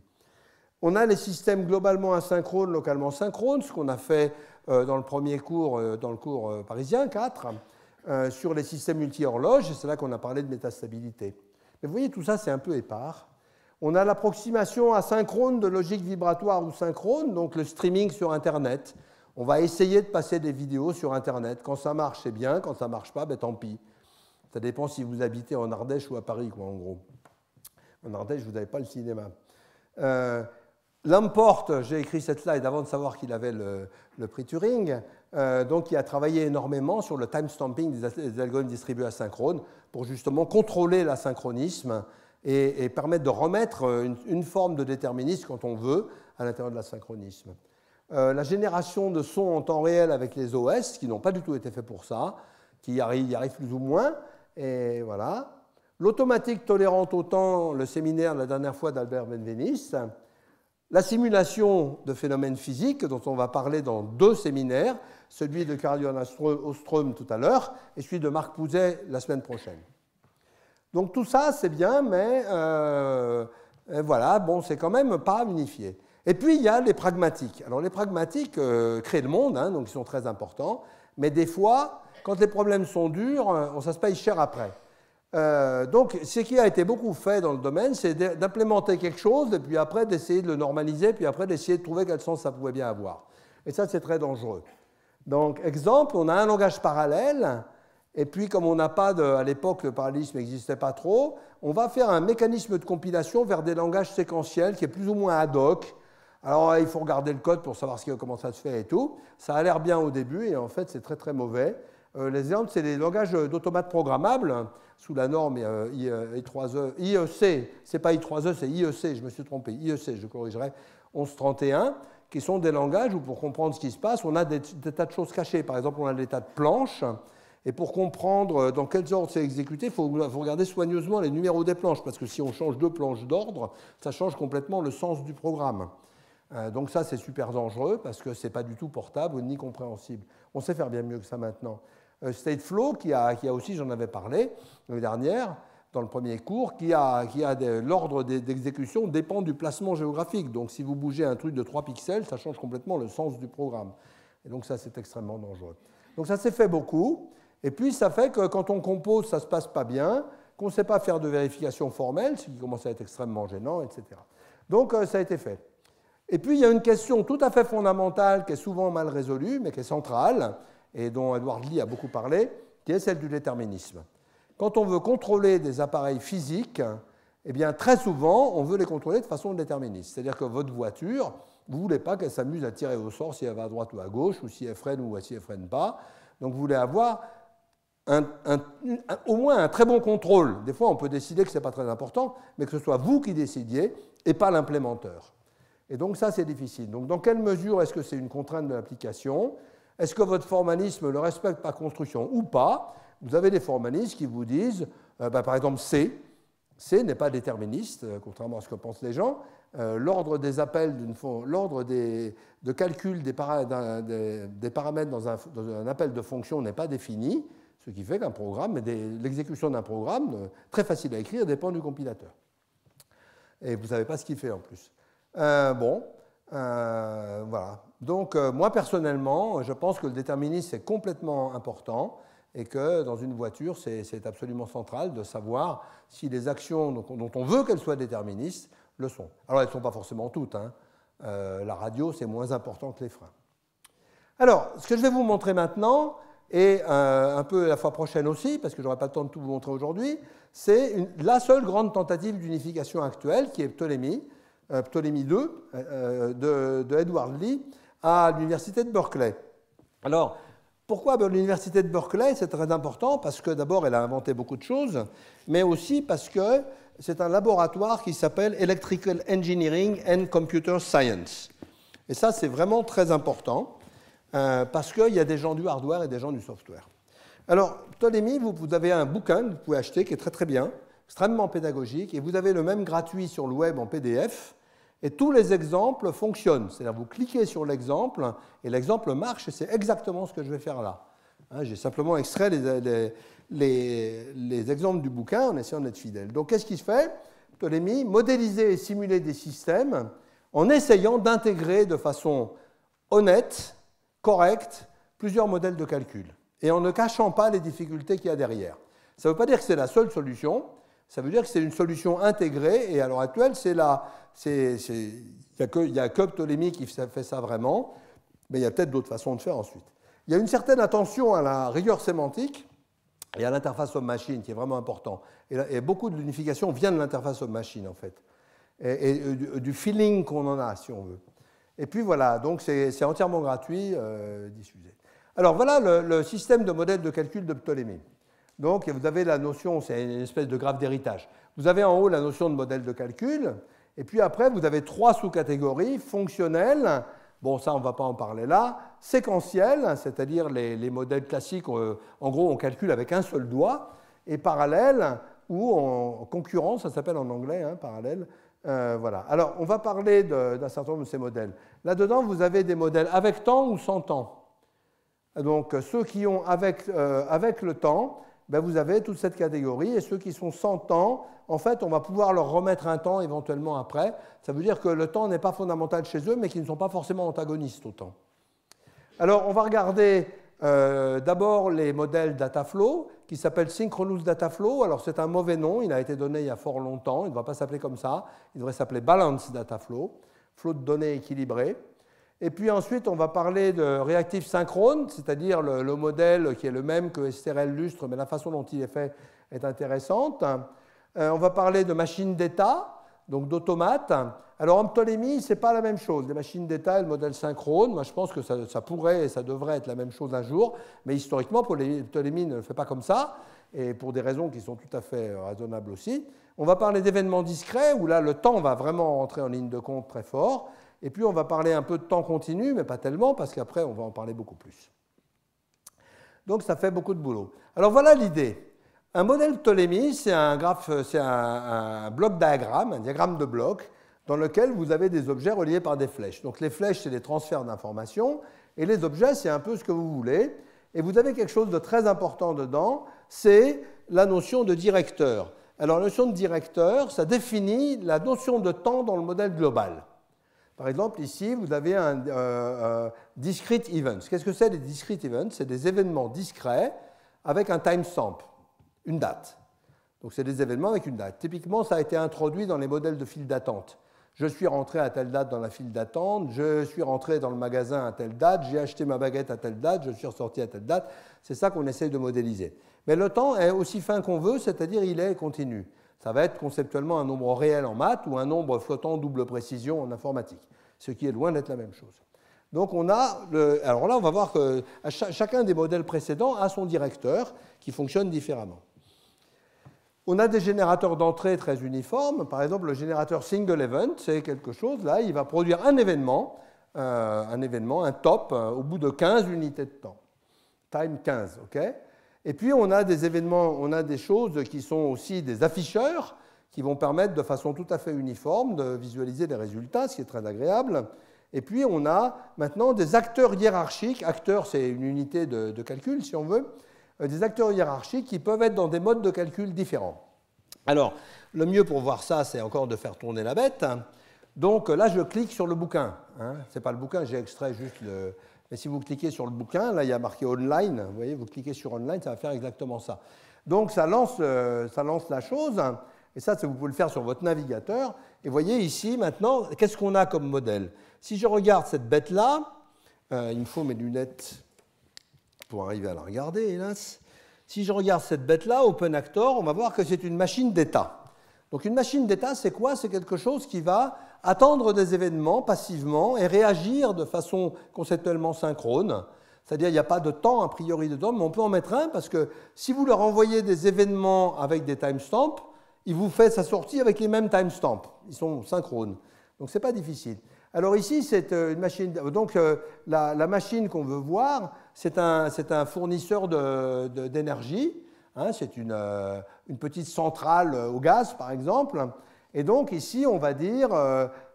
Speaker 1: On a les systèmes globalement asynchrones, localement synchrones, ce qu'on a fait dans le premier cours, dans le cours parisien 4, sur les systèmes multi-horloges, et c'est là qu'on a parlé de métastabilité. Mais vous voyez, tout ça, c'est un peu épars. On a l'approximation asynchrone de logique vibratoire ou synchrone, donc le streaming sur Internet. On va essayer de passer des vidéos sur Internet. Quand ça marche, c'est bien. Quand ça ne marche pas, ben, tant pis. Ça dépend si vous habitez en Ardèche ou à Paris, quoi, en gros. En Ardèche, vous n'avez pas le cinéma. Lamport, j'ai écrit cette slide avant de savoir qu'il avait le prix Turing, donc il a travaillé énormément sur le timestamping des algorithmes distribués asynchrones pour justement contrôler l'asynchronisme et permettre de remettre une forme de déterminisme quand on veut à l'intérieur de l'asynchronisme. La génération de sons en temps réel avec les OS, qui n'ont pas du tout été faits pour ça, qui y arrivent plus ou moins, et voilà. L'automatique tolérante au temps, le séminaire la dernière fois d'Albert Benveniste. La simulation de phénomènes physiques, dont on va parler dans 2 séminaires, celui de Karl-Johan Åström tout à l'heure et celui de Marc Pouzet la semaine prochaine. Donc tout ça, c'est bien, mais voilà, bon, c'est quand même pas unifié. Et puis, il y a les pragmatiques. Alors, les pragmatiques créent le monde, hein, donc ils sont très importants, mais des fois, quand les problèmes sont durs, ça se paye cher après. Donc, ce qui a été beaucoup fait dans le domaine, c'est d'implémenter quelque chose, et puis après d'essayer de le normaliser, puis après d'essayer de trouver quel sens ça pouvait bien avoir. Et ça, c'est très dangereux. Donc, exemple, on a un langage parallèle, et puis comme on n'a pas à l'époque, le parallélisme n'existait pas trop, on va faire un mécanisme de compilation vers des langages séquentiels qui est plus ou moins ad hoc. Alors, il faut regarder le code pour savoir comment ça se fait et tout. Ça a l'air bien au début, et en fait, c'est très, très mauvais. Les exemples, c'est les langages d'automates programmables, sous la norme I3E. IEC, c'est pas I3E, c'est IEC, je me suis trompé. IEC, je corrigerai, 1131, qui sont des langages où, pour comprendre ce qui se passe, on a des tas de choses cachées. Par exemple, on a des tas de planches, et pour comprendre dans quel ordre c'est exécuté, il faut regarder soigneusement les numéros des planches, parce que si on change 2 planches d'ordre, ça change complètement le sens du programme. Donc ça, c'est super dangereux parce que ce n'est pas du tout portable ni compréhensible. On sait faire bien mieux que ça maintenant. Stateflow, qui a aussi, j'en avais parlé l'année dernière, dans le premier cours, l'ordre d'exécution dépend du placement géographique. Donc si vous bougez un truc de 3 pixels, ça change complètement le sens du programme. Et donc ça, c'est extrêmement dangereux. Donc ça s'est fait beaucoup. Et puis ça fait que quand on compose, ça ne se passe pas bien, qu'on ne sait pas faire de vérification formelle, ce qui commence à être extrêmement gênant, etc. Donc ça a été fait. Et puis, il y a une question tout à fait fondamentale qui est souvent mal résolue, mais qui est centrale, et dont Edward Lee a beaucoup parlé, qui est celle du déterminisme. Quand on veut contrôler des appareils physiques, eh bien, très souvent, on veut les contrôler de façon déterministe. C'est-à-dire que votre voiture, vous ne voulez pas qu'elle s'amuse à tirer au sort si elle va à droite ou à gauche, ou si elle freine ou si elle ne freine pas. Donc, vous voulez avoir au moins un très bon contrôle. Des fois, on peut décider que ce n'est pas très important, mais que ce soit vous qui décidiez et pas l'implémenteur. Et donc ça, c'est difficile. Donc dans quelle mesure est-ce que c'est une contrainte de l'application? Est-ce que votre formalisme le respecte par construction ou pas? Vous avez des formalistes qui vous disent, par exemple C n'est pas déterministe, contrairement à ce que pensent les gens. L'ordre des appels, l'ordre de calcul des paramètres dans un appel de fonction n'est pas défini, ce qui fait qu'un programme, l'exécution d'un programme, très facile à écrire, dépend du compilateur. Et vous ne savez pas ce qu'il fait en plus. Voilà. Donc, moi, personnellement, je pense que le déterminisme est complètement important et que dans une voiture, c'est absolument central de savoir si les actions dont on veut qu'elles soient déterministes le sont. Alors, elles ne sont pas forcément toutes, hein. La radio, c'est moins important que les freins. Alors, ce que je vais vous montrer maintenant, et un peu la fois prochaine aussi, parce que je n'aurai pas le temps de tout vous montrer aujourd'hui, c'est la seule grande tentative d'unification actuelle, qui est Ptolémée 2 de Edward Lee à l'université de Berkeley. Alors, pourquoi l'université de Berkeley? C'est très important parce que d'abord, elle a inventé beaucoup de choses, mais aussi parce que c'est un laboratoire qui s'appelle Electrical Engineering and Computer Science. Et ça, c'est vraiment très important parce qu'il y a des gens du hardware et des gens du software. Alors, Ptolémée, vous avez un bouquin que vous pouvez acheter qui est très très bien, extrêmement pédagogique, et vous avez le même gratuit sur le web en PDF. Et tous les exemples fonctionnent. C'est-à-dire vous cliquez sur l'exemple et l'exemple marche et c'est exactement ce que je vais faire là. J'ai simplement extrait les exemples du bouquin en essayant d'être fidèle. Donc qu'est-ce qui se fait? Ptolémée, modéliser et simuler des systèmes en essayant d'intégrer de façon honnête, correcte, plusieurs modèles de calcul et en ne cachant pas les difficultés qu'il y a derrière. Ça ne veut pas dire que c'est la seule solution. Ça veut dire que c'est une solution intégrée, et à l'heure actuelle, il n'y a que Ptolémée qui fait ça vraiment, mais il y a peut-être d'autres façons de faire ensuite. Il y a une certaine attention à la rigueur sémantique et à l'interface homme-machine qui est vraiment important. Et beaucoup de l'unification vient de l'interface homme-machine, en fait. du feeling qu'on en a, si on veut. Et puis voilà, donc c'est entièrement gratuit, diffusé. Alors voilà le système de modèle de calcul de Ptolémée. Donc vous avez la notion, c'est une espèce de graphe d'héritage. Vous avez en haut la notion de modèle de calcul, et puis après vous avez 3 sous-catégories, fonctionnelles, bon ça on ne va pas en parler là, séquentielles, c'est-à-dire les modèles classiques, en gros on calcule avec un seul doigt, et parallèles, ou en concurrence, ça s'appelle en anglais, hein, parallèle. Voilà. Alors on va parler d'un certain nombre de ces modèles. Là-dedans vous avez des modèles avec temps ou sans temps. Donc ceux qui ont avec le temps, ben, vous avez toute cette catégorie, et ceux qui sont sans temps, en fait, on va pouvoir leur remettre un temps éventuellement après. Ça veut dire que le temps n'est pas fondamental chez eux, mais qu'ils ne sont pas forcément antagonistes au temps. Alors, on va regarder d'abord les modèles Dataflow, qui s'appellent Synchronous Dataflow. Alors, c'est un mauvais nom, il a été donné il y a fort longtemps, il ne va pas s'appeler comme ça, il devrait s'appeler Balanced Dataflow, flot de données équilibré. Et puis ensuite, on va parler de réactif synchrone, c'est-à-dire le modèle qui est le même que STRL Lustre, mais la façon dont il est fait est intéressante. On va parler de machines d'état, donc d'automates. Alors en Ptolémée, ce n'est pas la même chose. Les machines d'état et le modèle synchrone, moi je pense que ça pourrait et ça devrait être la même chose un jour, mais historiquement, Ptolémée ne le fait pas comme ça, et pour des raisons qui sont tout à fait raisonnables aussi. On va parler d'événements discrets, où là le temps va vraiment rentrer en ligne de compte très fort. Et puis on va parler un peu de temps continu, mais pas tellement, parce qu'après on va en parler beaucoup plus. Donc ça fait beaucoup de boulot. Alors voilà l'idée. Un modèle Ptolémée, c'est un bloc diagramme, un diagramme de blocs, dans lequel vous avez des objets reliés par des flèches. Donc les flèches, c'est des transferts d'informations, et les objets, c'est un peu ce que vous voulez. Et vous avez quelque chose de très important dedans, c'est la notion de directeur. Alors la notion de directeur, ça définit la notion de temps dans le modèle global. Par exemple, ici, vous avez un discrete events. Qu'est-ce que c'est des discrete events? C'est des événements discrets avec un timestamp, une date. Donc, c'est des événements avec une date. Typiquement, ça a été introduit dans les modèles de file d'attente. Je suis rentré à telle date dans la file d'attente, je suis rentré dans le magasin à telle date, j'ai acheté ma baguette à telle date, je suis ressorti à telle date. C'est ça qu'on essaye de modéliser. Mais le temps est aussi fin qu'on veut, c'est-à-dire il est continu. Ça va être conceptuellement un nombre réel en maths ou un nombre flottant double précision en informatique, ce qui est loin d'être la même chose. Donc on a, alors là on va voir que chacun des modèles précédents a son directeur qui fonctionne différemment. On a des générateurs d'entrée très uniformes. Par exemple, le générateur single event, c'est quelque chose, là, il va produire un événement, un top, au bout de 15 unités de temps. Time 15, OK ? Et puis, on a des événements, on a des choses qui sont aussi des afficheurs, qui vont permettre de façon tout à fait uniforme de visualiser les résultats, ce qui est très agréable. Et puis, on a maintenant des acteurs hiérarchiques. Acteurs, c'est une unité de calcul, si on veut. Des acteurs hiérarchiques qui peuvent être dans des modes de calcul différents. Alors, le mieux pour voir ça, c'est encore de faire tourner la bête. Donc là, je clique sur le bouquin. Ce n'est pas le bouquin, j'ai extrait juste le... Mais si vous cliquez sur le bouquin, là, il y a marqué online. Vous voyez, vous cliquez sur online, ça va faire exactement ça. Donc, ça lance la chose. Et ça, vous pouvez le faire sur votre navigateur. Et vous voyez ici, maintenant, qu'est-ce qu'on a comme modèle? Si je regarde cette bête-là, il me faut mes lunettes pour arriver à la regarder, hélas. Si je regarde cette bête-là, OpenActor, on va voir que c'est une machine d'état. Donc une machine d'état, c'est quoi? C'est quelque chose qui va attendre des événements passivement et réagir de façon conceptuellement synchrone. C'est-à-dire qu'il n'y a pas de temps a priori dedans, mais on peut en mettre un parce que si vous leur envoyez des événements avec des timestamps, il vous fait sa sortie avec les mêmes timestamps. Ils sont synchrones. Donc ce n'est pas difficile. Alors ici, c'est une machine. Donc la machine qu'on veut voir, c'est un fournisseur d'énergie. C'est une petite centrale au gaz, par exemple. Et donc ici, on va dire,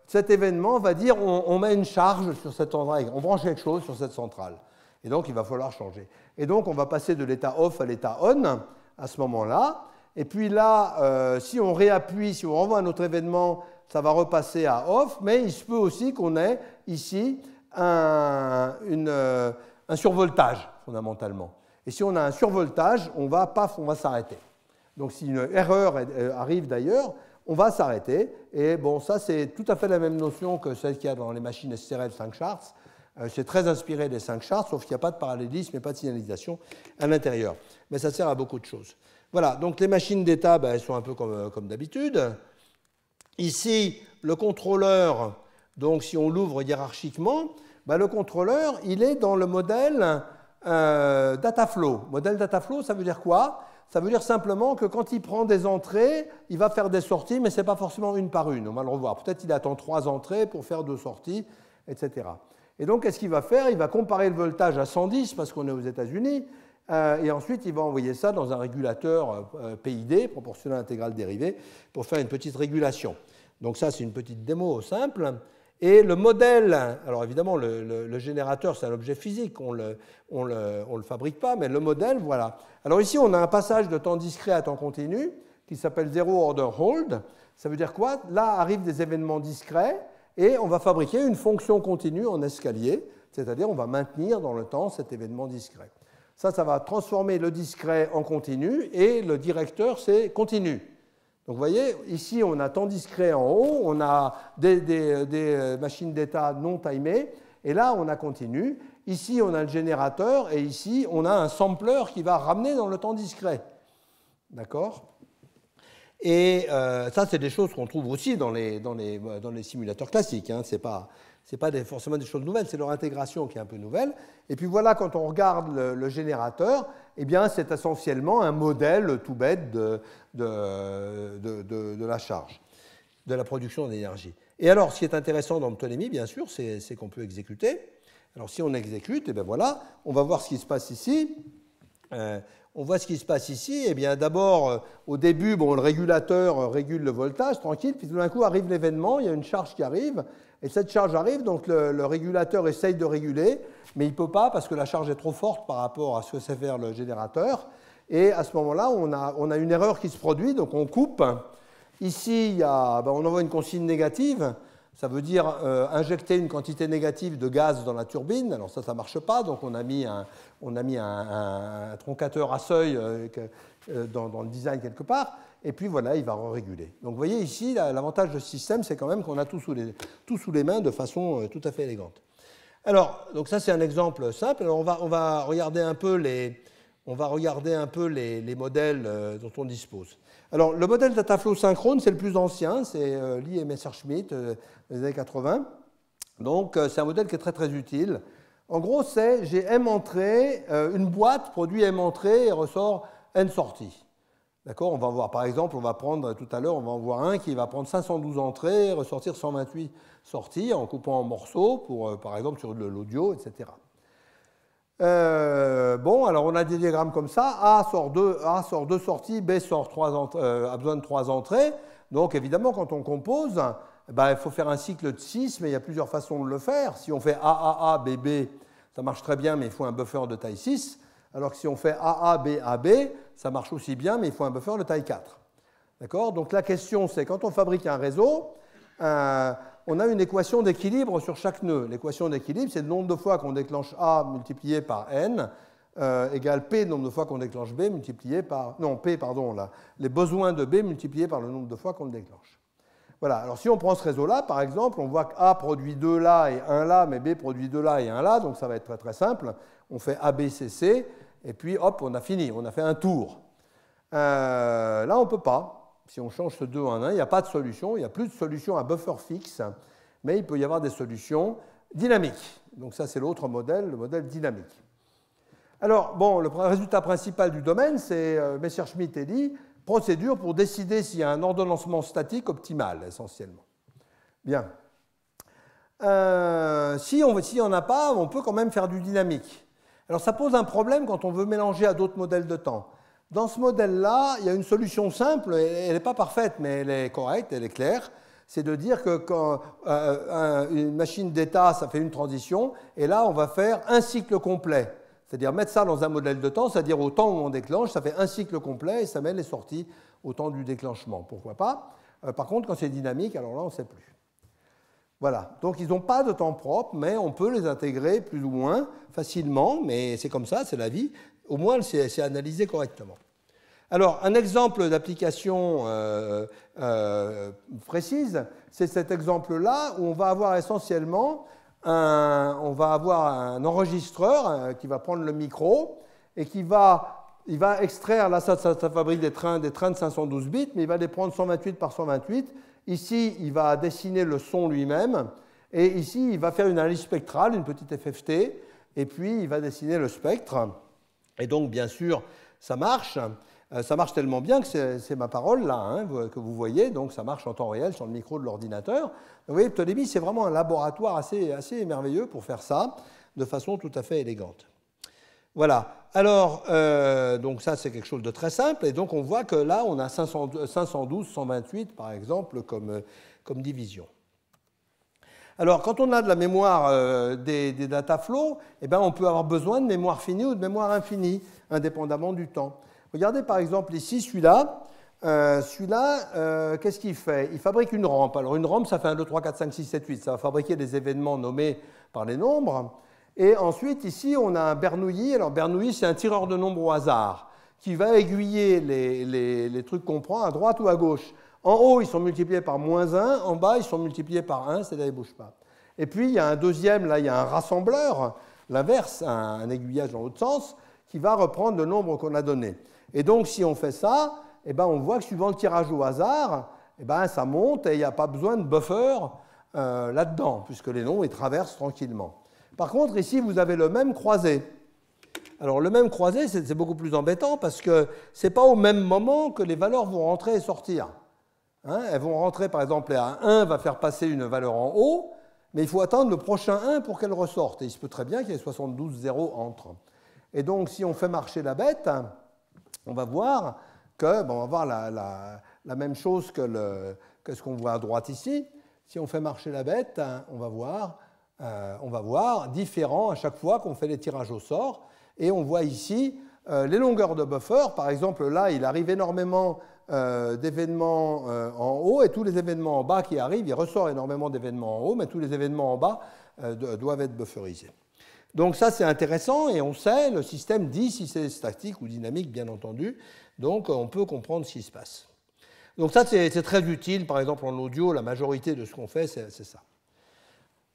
Speaker 1: cet événement va dire, on met une charge sur cette centrale, on branche quelque chose sur cette centrale. Et donc, il va falloir changer. Et donc, on va passer de l'état off à l'état on à ce moment-là. Et puis là, si on réappuie, si on renvoie un autre événement, ça va repasser à off, mais il se peut aussi qu'on ait ici un survoltage, fondamentalement. Et si on a un survoltage, on va s'arrêter. Donc si une erreur arrive d'ailleurs, on va s'arrêter. Et bon, ça c'est tout à fait la même notion que celle qu'il y a dans les machines STRL 5 charts. C'est très inspiré des 5 charts, sauf qu'il n'y a pas de parallélisme et pas de signalisation à l'intérieur. Mais ça sert à beaucoup de choses. Voilà, donc les machines d'état, elles sont un peu comme d'habitude. ici, le contrôleur, donc si on l'ouvre hiérarchiquement, ben, le contrôleur, il est dans le modèle Dataflow. Modèle Dataflow, ça veut dire quoi? Ça veut dire simplement que quand il prend des entrées, il va faire des sorties, mais ce n'est pas forcément une par une. On va le revoir. Peut-être qu'il attend 3 entrées pour faire 2 sorties, etc. Et donc, qu'est-ce qu'il va faire? Il va comparer le voltage à 110, parce qu'on est aux États-Unis, et ensuite, il va envoyer ça dans un régulateur PID, proportionnel intégral dérivé, pour faire une petite régulation. Donc ça, c'est une petite démo simple. Et le modèle, alors évidemment, le générateur, c'est un objet physique, on le fabrique pas, mais le modèle, voilà. Alors ici, on a un passage de temps discret à temps continu qui s'appelle Zero Order Hold. Ça veut dire quoi? Là arrivent des événements discrets et on va fabriquer une fonction continue en escalier, c'est-à-dire on va maintenir dans le temps cet événement discret. Ça va transformer le discret en continu et le directeur, c'est continu. Donc vous voyez, ici on a temps discret en haut, on a des machines d'état non timées, et là on a continu. Ici on a le générateur, et ici on a un sampler qui va ramener dans le temps discret. D'accord? Et ça, c'est des choses qu'on trouve aussi dans les simulateurs classiques. Hein. Ce n'est pas forcément des choses nouvelles, c'est leur intégration qui est un peu nouvelle. Et puis voilà, quand on regarde le générateur, eh bien, c'est essentiellement un modèle tout bête de la charge, de la production d'énergie. Et alors, ce qui est intéressant dans Ptolémée, bien sûr, c'est qu'on peut exécuter. Alors, si on exécute, eh bien voilà, on va voir ce qui se passe ici. On voit ce qui se passe ici. Eh bien, d'abord, au début, bon, le régulateur régule le voltage, tranquille, puis tout d'un coup arrive l'événement, il y a une charge qui arrive, et cette charge arrive, donc le régulateur essaye de réguler, mais il ne peut pas parce que la charge est trop forte par rapport à ce que sait faire le générateur. Et à ce moment-là, on a une erreur qui se produit, donc on coupe. Ici, on envoie une consigne négative. Ça veut dire injecter une quantité négative de gaz dans la turbine. Alors ça ne marche pas, donc on a mis un troncateur à seuil dans le design quelque part, et puis voilà, il va réguler. Donc vous voyez ici, l'avantage de ce système, c'est quand même qu'on a tout sous les mains de façon tout à fait élégante. Alors, donc ça c'est un exemple simple. Alors on va regarder un peu les modèles dont on dispose. Alors, le modèle Dataflow synchrone, c'est le plus ancien, c'est Lee et Messerschmitt des années 80. Donc, c'est un modèle qui est très très utile. En gros, j'ai M entrées, une boîte produit M entrées et ressort N sorties. D'accord? On va voir, par exemple, on va en voir un qui va prendre 512 entrées et ressortir 128 sorties en coupant en morceaux, par exemple sur de l'audio, etc. Bon, alors on a des diagrammes comme ça. A sort 2 sorties, B a besoin de 3 entrées. Donc évidemment, quand on compose, il faut faire un cycle de 6, mais il y a plusieurs façons de le faire. Si on fait AAA, BB, ça marche très bien, mais il faut un buffer de taille 6. Alors que si on fait AA, BAB, ça marche aussi bien, mais il faut un buffer de taille 4. D'accord? Donc la question, c'est quand on fabrique un réseau, on a une équation d'équilibre sur chaque nœud. L'équation d'équilibre, c'est le nombre de fois qu'on déclenche A multiplié par N égale P, le nombre de fois qu'on déclenche B multiplié par... Non, P, pardon, là, les besoins de B multipliés par le nombre de fois qu'on le déclenche. Voilà, alors si on prend ce réseau-là, par exemple, on voit que A produit 2 là et 1 là, mais B produit 2 là et 1 là, donc ça va être très très simple. On fait A, B, C, C, et puis hop, on a fini, on a fait un tour. Là, on ne peut pas. Si on change ce 2 en 1, il n'y a pas de solution, il n'y a plus de solution à buffer fixe, mais il peut y avoir des solutions dynamiques. Donc ça, c'est l'autre modèle, le modèle dynamique. Alors, bon, le résultat principal du domaine, c'est Messerschmitt et Lee, procédure pour décider s'il y a un ordonnancement statique optimal, essentiellement. Bien. Si on n'en a pas, on peut quand même faire du dynamique. Alors ça pose un problème quand on veut mélanger à d'autres modèles de temps. Dans ce modèle-là, il y a une solution simple, elle n'est pas parfaite, mais elle est correcte, elle est claire. C'est de dire que quand une machine d'état, ça fait une transition, et là, on va faire un cycle complet. C'est-à-dire mettre ça dans un modèle de temps, c'est-à-dire au temps où on déclenche, ça fait un cycle complet et ça met les sorties au temps du déclenchement. Pourquoi pas? Par contre, quand c'est dynamique, alors là, on ne sait plus. Voilà. Donc, ils n'ont pas de temps propre, mais on peut les intégrer plus ou moins facilement, mais c'est comme ça, c'est la vie. Au moins, c'est analysé correctement. Alors, un exemple d'application précise, c'est cet exemple-là où on va avoir essentiellement un enregistreur qui va prendre le micro et il va extraire, là ça fabrique des trains de 512 bits, mais il va les prendre 128 par 128 Ici, il va dessiner le son lui-même. Et ici, il va faire une analyse spectrale, une petite FFT. Et puis, il va dessiner le spectre. Et donc, bien sûr, ça marche. Ça marche tellement bien que c'est ma parole, là, hein, que vous voyez. Donc, ça marche en temps réel sur le micro de l'ordinateur. Vous voyez, Ptolémée, c'est vraiment un laboratoire assez merveilleux pour faire ça de façon tout à fait élégante. Voilà. Alors, donc ça, c'est quelque chose de très simple. Et donc, on voit que là, on a 512, 128, par exemple, comme division. Alors, quand on a de la mémoire des data flows, eh bien, on peut avoir besoin de mémoire finie ou de mémoire infinie, indépendamment du temps. Regardez, par exemple, ici, celui-là, qu'est-ce qu'il fait? Il fabrique une rampe. Alors, une rampe, ça fait 1, 2, 3, 4, 5, 6, 7, 8. Ça va fabriquer des événements nommés par les nombres. Et ensuite, ici, on a un Bernoulli. Alors, Bernoulli, c'est un tireur de nombres au hasard qui va aiguiller les trucs qu'on prend à droite ou à gauche. En haut, ils sont multipliés par -1. En bas, ils sont multipliés par 1, c'est-à-dire ils ne bougent pas. Et puis, il y a un deuxième, là, il y a un rassembleur, l'inverse, un aiguillage dans l'autre sens, qui va reprendre le nombre qu'on a donné. Et donc, si on fait ça, eh ben, on voit que suivant le tirage au hasard, eh ben, ça monte et il n'y a pas besoin de buffer là-dedans, puisque les nombres ils traversent tranquillement. Par contre, ici, vous avez le même croisé. Alors, le même croisé, c'est beaucoup plus embêtant parce que ce n'est pas au même moment que les valeurs vont rentrer et sortir. Hein, elles vont rentrer, par exemple, à 1 va faire passer une valeur en haut, mais il faut attendre le prochain 1 pour qu'elle ressorte. Et il se peut très bien qu'il y ait 72 zéros entre. Et donc, si on fait marcher la bête, on va voir que, on va voir la même chose que ce qu'on voit à droite ici. Si on fait marcher la bête, on va voir différent à chaque fois qu'on fait les tirages au sort. Et on voit ici les longueurs de buffer. Par exemple, là, il arrive énormément d'événements en haut, et tous les événements en bas qui arrivent, il ressort énormément d'événements en haut, mais tous les événements en bas doivent être bufferisés. Donc ça, c'est intéressant, et on sait, le système dit si c'est statique ou dynamique, bien entendu, donc on peut comprendre ce qui se passe. Donc ça, c'est très utile, par exemple en audio, la majorité de ce qu'on fait, c'est ça.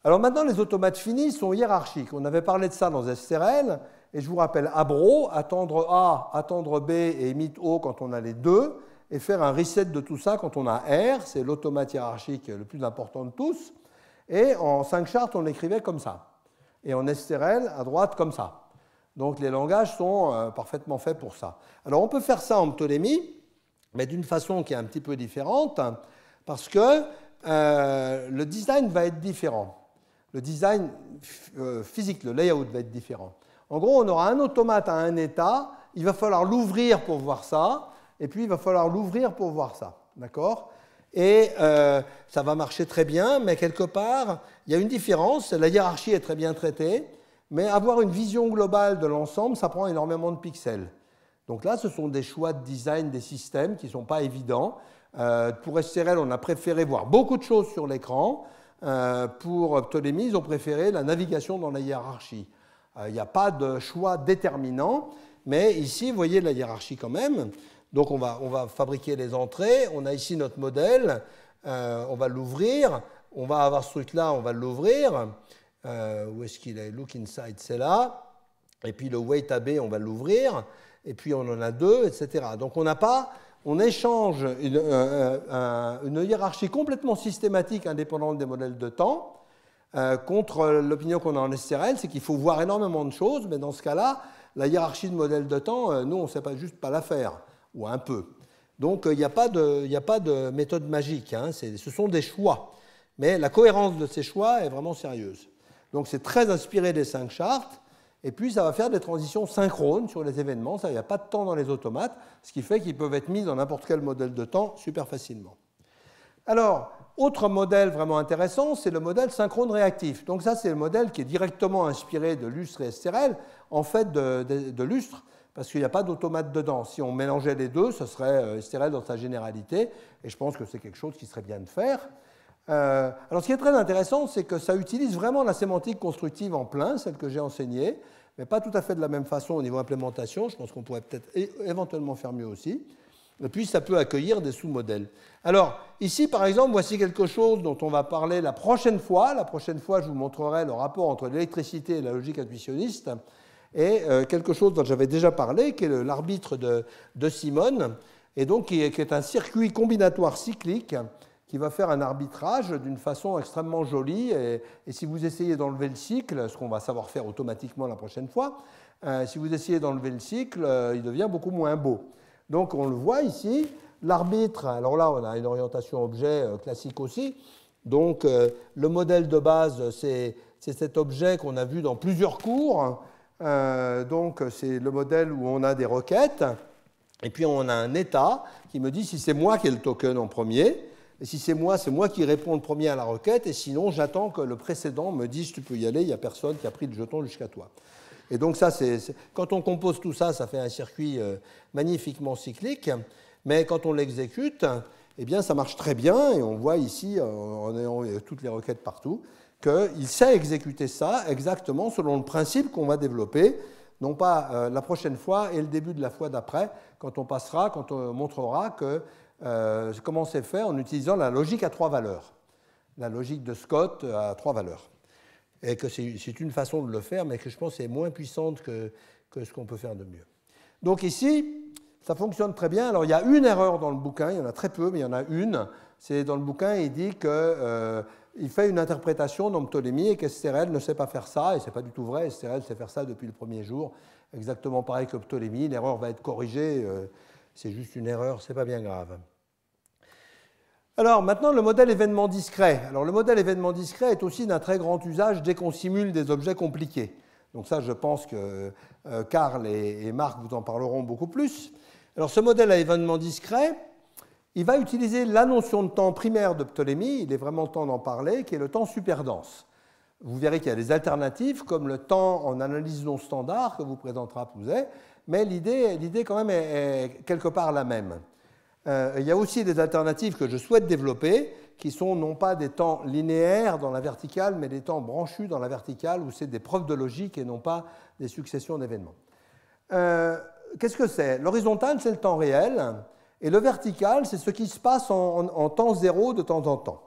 Speaker 1: Alors maintenant, les automates finis sont hiérarchiques. On avait parlé de ça dans SRL, et je vous rappelle Abro, attendre A, attendre B et emit O quand on a les deux, et faire un reset de tout ça quand on a R, c'est l'automate hiérarchique le plus important de tous. Et en 5 charts, on l'écrivait comme ça. Et en SRL, à droite, comme ça. Donc les langages sont parfaitement faits pour ça. Alors on peut faire ça en Ptolémée, mais d'une façon qui est un petit peu différente, parce que le design va être différent. Le design physique, le layout va être différent. En gros, on aura un automate à un état, il va falloir l'ouvrir pour voir ça, et puis il va falloir l'ouvrir pour voir ça. D'accord ? Et ça va marcher très bien, mais quelque part, il y a une différence. La hiérarchie est très bien traitée, mais avoir une vision globale de l'ensemble, ça prend énormément de pixels. Donc là, ce sont des choix de design des systèmes qui ne sont pas évidents. Pour SRL, on a préféré voir beaucoup de choses sur l'écran. Pour Ptolémée, ils ont préféré la navigation dans la hiérarchie. Il n'y a pas de choix déterminant, mais ici, vous voyez la hiérarchie quand même. Donc on va fabriquer les entrées, on a ici notre modèle, on va l'ouvrir, on va avoir ce truc-là, on va l'ouvrir. Où est-ce qu'il est? Look inside, c'est là. Et puis le wait AB, on va l'ouvrir. Et puis on en a deux, etc. Donc on échange une hiérarchie complètement systématique indépendante des modèles de temps contre l'opinion qu'on a en SRL, c'est qu'il faut voir énormément de choses, mais dans ce cas-là, la hiérarchie de modèles de temps, nous, on ne sait pas juste pas la faire. Ou un peu. Donc, il n'y a pas de méthode magique. Hein. Ce sont des choix. Mais la cohérence de ces choix est vraiment sérieuse. Donc, c'est très inspiré des 5 charts. Et puis, ça va faire des transitions synchrones sur les événements. Il n'y a pas de temps dans les automates, ce qui fait qu'ils peuvent être mis dans n'importe quel modèle de temps super facilement. Alors, autre modèle vraiment intéressant, c'est le modèle synchrone réactif. Donc, ça, c'est le modèle qui est directement inspiré de Lustre et SRL, en fait, de Lustre, parce qu'il n'y a pas d'automate dedans. Si on mélangeait les deux, ce serait SRL dans sa généralité, et je pense que c'est quelque chose qui serait bien de faire. Alors ce qui est très intéressant, c'est que ça utilise vraiment la sémantique constructive en plein, celle que j'ai enseignée, mais pas tout à fait de la même façon au niveau implémentation. Je pense qu'on pourrait peut-être éventuellement faire mieux aussi. Et puis ça peut accueillir des sous-modèles. Alors ici, par exemple, voici quelque chose dont on va parler la prochaine fois. La prochaine fois, je vous montrerai le rapport entre l'électricité et la logique intuitionniste. Et quelque chose dont j'avais déjà parlé, qui est l'arbitre de Simon, et donc qui est un circuit combinatoire cyclique qui va faire un arbitrage d'une façon extrêmement jolie. Et si vous essayez d'enlever le cycle, ce qu'on va savoir faire automatiquement la prochaine fois, si vous essayez d'enlever le cycle, il devient beaucoup moins beau. Donc on le voit ici, l'arbitre, alors là on a une orientation objet classique aussi. Donc le modèle de base, c'est cet objet qu'on a vu dans plusieurs cours. Donc c'est le modèle où on a des requêtes. Et puis on a un état qui me dit si c'est moi qui ai le token en premier, et si c'est moi qui réponds le premier à la requête, et sinon j'attends que le précédent me dise tu peux y aller, il n'y a personne qui a pris le jeton jusqu'à toi. Et donc ça, quand on compose tout ça, ça fait un circuit magnifiquement cyclique, mais quand on l'exécute, eh bien ça marche très bien, et on voit ici, en ayant toutes les requêtes partout, qu'il sait exécuter ça exactement selon le principe qu'on va développer, non pas la prochaine fois et le début de la fois d'après, quand on montrera comment c'est fait en utilisant la logique à 3 valeurs, la logique de Scott à 3 valeurs. Et que c'est une façon de le faire, mais que je pense est moins puissante que ce qu'on peut faire de mieux. Donc ici, ça fonctionne très bien. Alors il y a une erreur dans le bouquin, il y en a très peu, mais il y en a une. C'est dans le bouquin, il dit qu'il fait une interprétation dans Ptolémée et qu'Estérel ne sait pas faire ça, et ce n'est pas du tout vrai, Estérel sait faire ça depuis le premier jour, exactement pareil que Ptolémée, l'erreur va être corrigée, c'est juste une erreur, ce n'est pas bien grave. Alors maintenant, le modèle événement discret. Alors le modèle événement discret est aussi d'un très grand usage dès qu'on simule des objets compliqués. Donc ça, je pense que Karl et Marc vous en parleront beaucoup plus. Alors ce modèle à événement discret, il va utiliser la notion de temps primaire de Ptolémée, il est vraiment temps d'en parler, qui est le temps superdense. Vous verrez qu'il y a des alternatives, comme le temps en analyse non standard que vous présentera Pouzet, mais l'idée quand même est quelque part la même. Il y a aussi des alternatives que je souhaite développer, qui sont non pas des temps linéaires dans la verticale, mais des temps branchus dans la verticale, où c'est des preuves de logique et non pas des successions d'événements. Qu'est-ce que c'est? L'horizontal, c'est le temps réel, et le vertical, c'est ce qui se passe en temps zéro de temps en temps.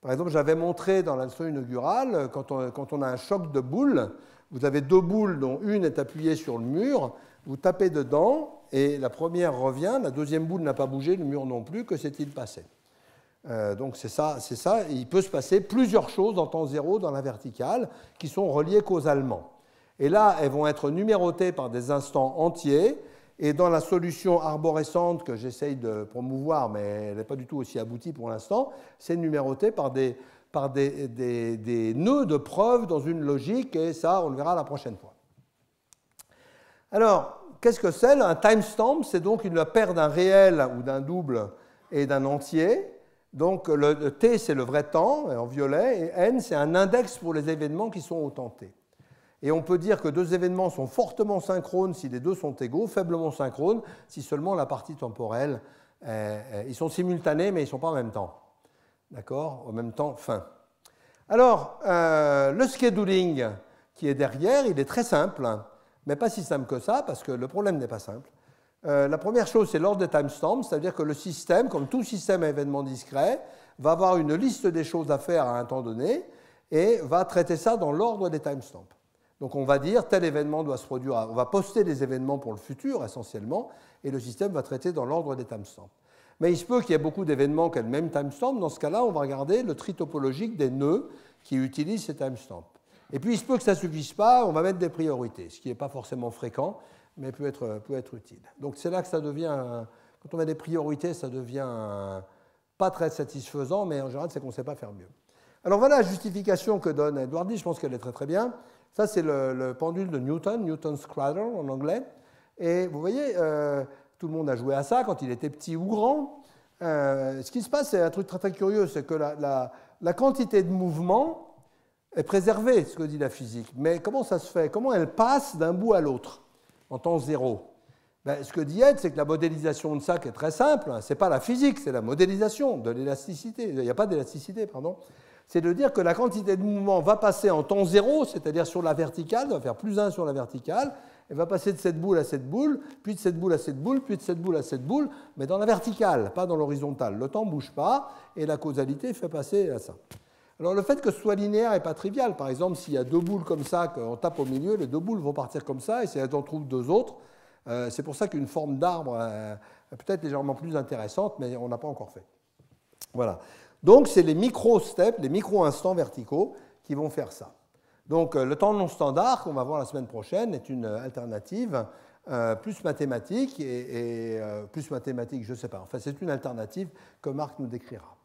Speaker 1: Par exemple, j'avais montré dans la leçon inaugurale, quand on a un choc de boules, vous avez 2 boules dont une est appuyée sur le mur, vous tapez dedans, et la première revient, la deuxième boule n'a pas bougé, le mur non plus, que s'est-il passé? Donc c'est ça, il peut se passer plusieurs choses en temps zéro dans la verticale qui sont reliées causalement. Et là, elles vont être numérotées par des instants entiers, et dans la solution arborescente que j'essaye de promouvoir, mais elle n'est pas du tout aussi aboutie pour l'instant, c'est numéroté par des nœuds de preuves dans une logique, et ça, on le verra la prochaine fois. Alors, qu'est-ce que c'est? Un timestamp, c'est donc la paire d'un réel ou d'un double et d'un entier. Donc le T, c'est le vrai temps, en violet, et N, c'est un index pour les événements qui sont au temps T. Et on peut dire que 2 événements sont fortement synchrones si les 2 sont égaux, faiblement synchrones si seulement la partie temporelle, ils sont simultanés, mais ils ne sont pas en même temps. D'accord? En même temps, fin. Alors, le scheduling qui est derrière, il est très simple, mais pas si simple que ça, parce que le problème n'est pas simple. La première chose, c'est l'ordre des timestamps, c'est-à-dire que le système, comme tout système à événements discrets, va avoir une liste des choses à faire à un temps donné et va traiter ça dans l'ordre des timestamps. Donc on va dire tel événement doit se produire, on va poster des événements pour le futur essentiellement, et le système va traiter dans l'ordre des timestamps. Mais il se peut qu'il y ait beaucoup d'événements qui aient le même timestamp, dans ce cas-là, on va regarder le tri topologique des nœuds qui utilisent ces timestamps. Et puis il se peut que ça ne suffise pas, on va mettre des priorités, ce qui n'est pas forcément fréquent, mais peut être utile. Donc c'est là que ça devient, quand on met des priorités, ça devient pas très satisfaisant, mais en général, c'est qu'on ne sait pas faire mieux. Alors voilà la justification que donne Edwardi, je pense qu'elle est très très bien. Ça, c'est le pendule de Newton, Newton's Cradle en anglais. Et vous voyez, tout le monde a joué à ça quand il était petit ou grand. Ce qui se passe, c'est un truc très très curieux, c'est que la quantité de mouvement est préservée, ce que dit la physique. Mais comment ça se fait? Comment elle passe d'un bout à l'autre en temps zéro? Ce que dit Ed, c'est que la modélisation de ça, qui est très simple, ce n'est pas la physique, c'est la modélisation de l'élasticité. Il n'y a pas d'élasticité, pardon. C'est de dire que la quantité de mouvement va passer en temps zéro, c'est-à-dire sur la verticale, va faire plus 1 sur la verticale, et va passer de cette boule à cette boule, puis de cette boule à cette boule, puis de cette boule à cette boule, mais dans la verticale, pas dans l'horizontale. Le temps ne bouge pas, et la causalité fait passer à ça. Alors le fait que ce soit linéaire n'est pas trivial. Par exemple, s'il y a 2 boules comme ça, qu'on tape au milieu, les 2 boules vont partir comme ça, et si elles en trouvent 2 autres, c'est pour ça qu'une forme d'arbre est peut-être légèrement plus intéressante, mais on n'a pas encore fait. Voilà. Donc, c'est les micro-steps, les micro-instants verticaux qui vont faire ça. Donc, le temps non standard, qu'on va voir la semaine prochaine, est une alternative plus mathématique, plus mathématique, je ne sais pas. Enfin, c'est une alternative que Marc nous décrira.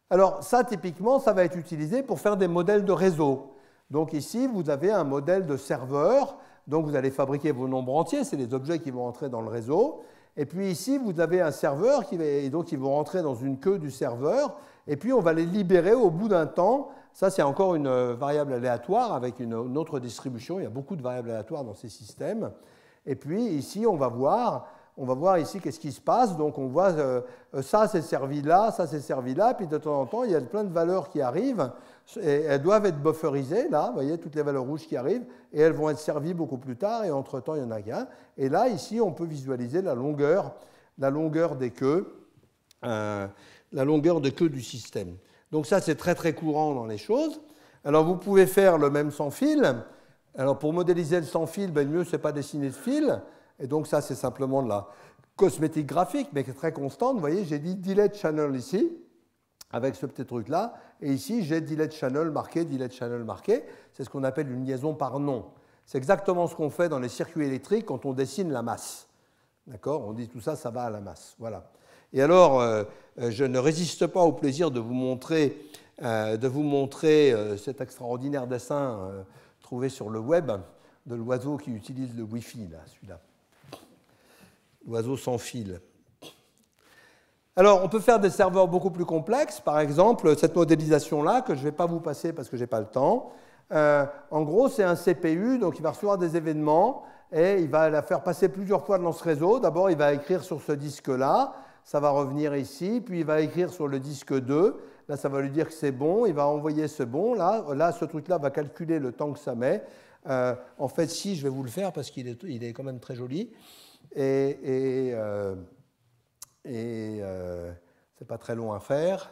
Speaker 1: Alors, ça, typiquement, ça va être utilisé pour faire des modèles de réseau. Donc, ici, vous avez un modèle de serveur. Donc, vous allez fabriquer vos nombres entiers, c'est les objets qui vont entrer dans le réseau. Et puis ici, vous avez un serveur, et donc ils vont rentrer dans une queue du serveur. Et puis, on va les libérer au bout d'un temps. Ça, c'est encore une variable aléatoire avec une autre distribution. Il y a beaucoup de variables aléatoires dans ces systèmes. Et puis, ici, on va voir ici qu'est-ce qui se passe. Donc, on voit ça, c'est servi là, ça, c'est servi là. Puis, de temps en temps, il y a plein de valeurs qui arrivent. Et elles doivent être bufferisées, là. Vous voyez, toutes les valeurs rouges qui arrivent. Et elles vont être servies beaucoup plus tard. Et entre-temps, il y en a qu'un. Et là, ici, on peut visualiser la longueur des queues, du système. Donc, ça, c'est très, très courant dans les choses. Alors, vous pouvez faire le même sans fil. Alors, pour modéliser le sans fil, le mieux, ce n'est pas dessiner de fil. Et donc, ça, c'est simplement de la cosmétique graphique, mais qui est très constante. Vous voyez, j'ai dit delete channel ici, avec ce petit truc-là. Et ici, j'ai delete channel marqué. C'est ce qu'on appelle une liaison par nom. C'est exactement ce qu'on fait dans les circuits électriques quand on dessine la masse. D'accord ? On dit tout ça, ça va à la masse. Voilà. Et alors, je ne résiste pas au plaisir de vous montrer cet extraordinaire dessin trouvé sur le web de l'oiseau qui utilise le Wi-Fi, là, celui-là. L'oiseau sans fil. Alors, on peut faire des serveurs beaucoup plus complexes. Par exemple, cette modélisation-là, que je ne vais pas vous passer parce que je n'ai pas le temps. En gros, c'est un CPU, donc il va recevoir des événements et il va la faire passer plusieurs fois dans ce réseau. D'abord, il va écrire sur ce disque-là. Ça va revenir ici. Puis, il va écrire sur le disque 2. Là, ça va lui dire que c'est bon. Il va envoyer ce bon. Là, ce truc-là va calculer le temps que ça met. En fait, si, je vais vous le faire parce qu'il est quand même très joli. Et c'est pas très long à faire.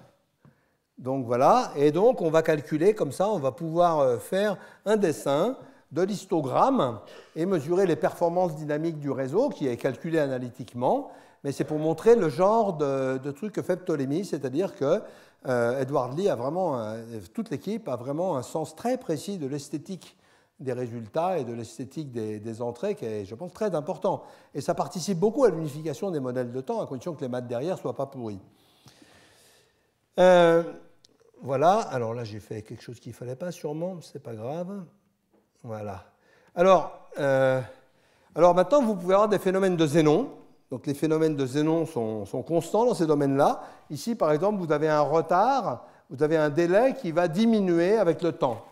Speaker 1: Donc voilà, et donc on va calculer comme ça, on va pouvoir faire un dessin de l'histogramme et mesurer les performances dynamiques du réseau qui est calculé analytiquement, mais c'est pour montrer le genre de truc que fait Ptolémée, c'est-à-dire que Edward Lee a vraiment, toute l'équipe a vraiment un sens très précis de l'esthétique des résultats et de l'esthétique des entrées qui est, je pense, très important. Et ça participe beaucoup à l'unification des modèles de temps, à condition que les maths derrière ne soient pas pourris. Voilà, alors là j'ai fait quelque chose qu'il ne fallait pas sûrement, mais ce n'est pas grave. Voilà. Alors maintenant, vous pouvez avoir des phénomènes de Zénon. Donc les phénomènes de Zénon sont constants dans ces domaines-là. Ici, par exemple, vous avez un retard, vous avez un délai qui va diminuer avec le temps.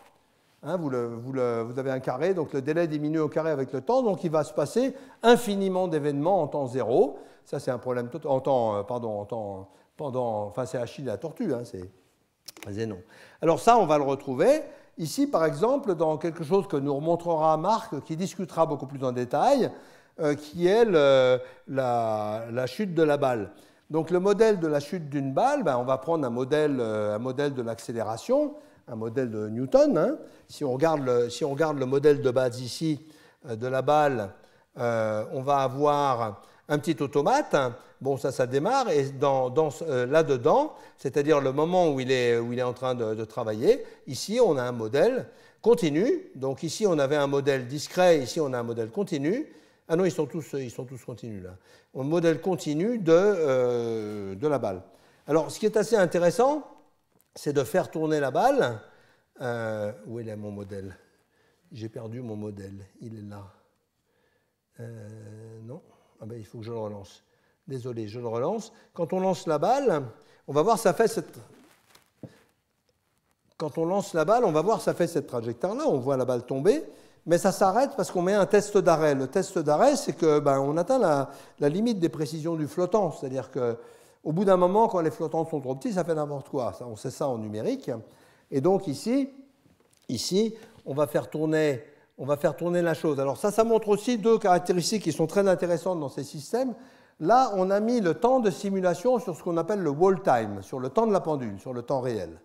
Speaker 1: Hein, vous avez un carré, donc le délai diminue au carré avec le temps, donc il va se passer infiniment d'événements en temps zéro. Ça, c'est un problème enfin, c'est Achille la tortue, hein, c'est Zénon. Alors ça, on va le retrouver ici, par exemple, dans quelque chose que nous remontrera Marc, qui discutera beaucoup plus en détail, qui est la chute de la balle. Donc le modèle de la chute d'une balle, on va prendre un modèle de l'accélération, un modèle de Newton. Hein. Si on regarde le modèle de base ici de la balle, on va avoir un petit automate. Bon, ça démarre, et là-dedans, c'est-à-dire le moment où il est en train de travailler, ici, on a un modèle continu. Donc ici, on avait un modèle discret, ici, on a un modèle continu. Ah non, ils sont tous continus, là. Un modèle continu de la balle. Alors, ce qui est assez intéressant, c'est de faire tourner la balle. Où est mon modèle? J'ai perdu mon modèle. Il est là. Non. Ah ben, il faut que je le relance. Désolé, je le relance. Quand on lance la balle, on va voir ça fait cette... Quand on lance la balle, on va voir ça fait cette trajectoire-là. On voit la balle tomber, mais ça s'arrête parce qu'on met un test d'arrêt. Le test d'arrêt, c'est que on atteint la limite des précisions du flottant. C'est-à-dire qu'au bout d'un moment, quand les flottants sont trop petits, ça fait n'importe quoi. On sait ça en numérique. Et donc ici, on va faire tourner la chose. Alors ça montre aussi deux caractéristiques qui sont très intéressantes dans ces systèmes. Là, on a mis le temps de simulation sur ce qu'on appelle le wall time, sur le temps de la pendule, sur le temps réel.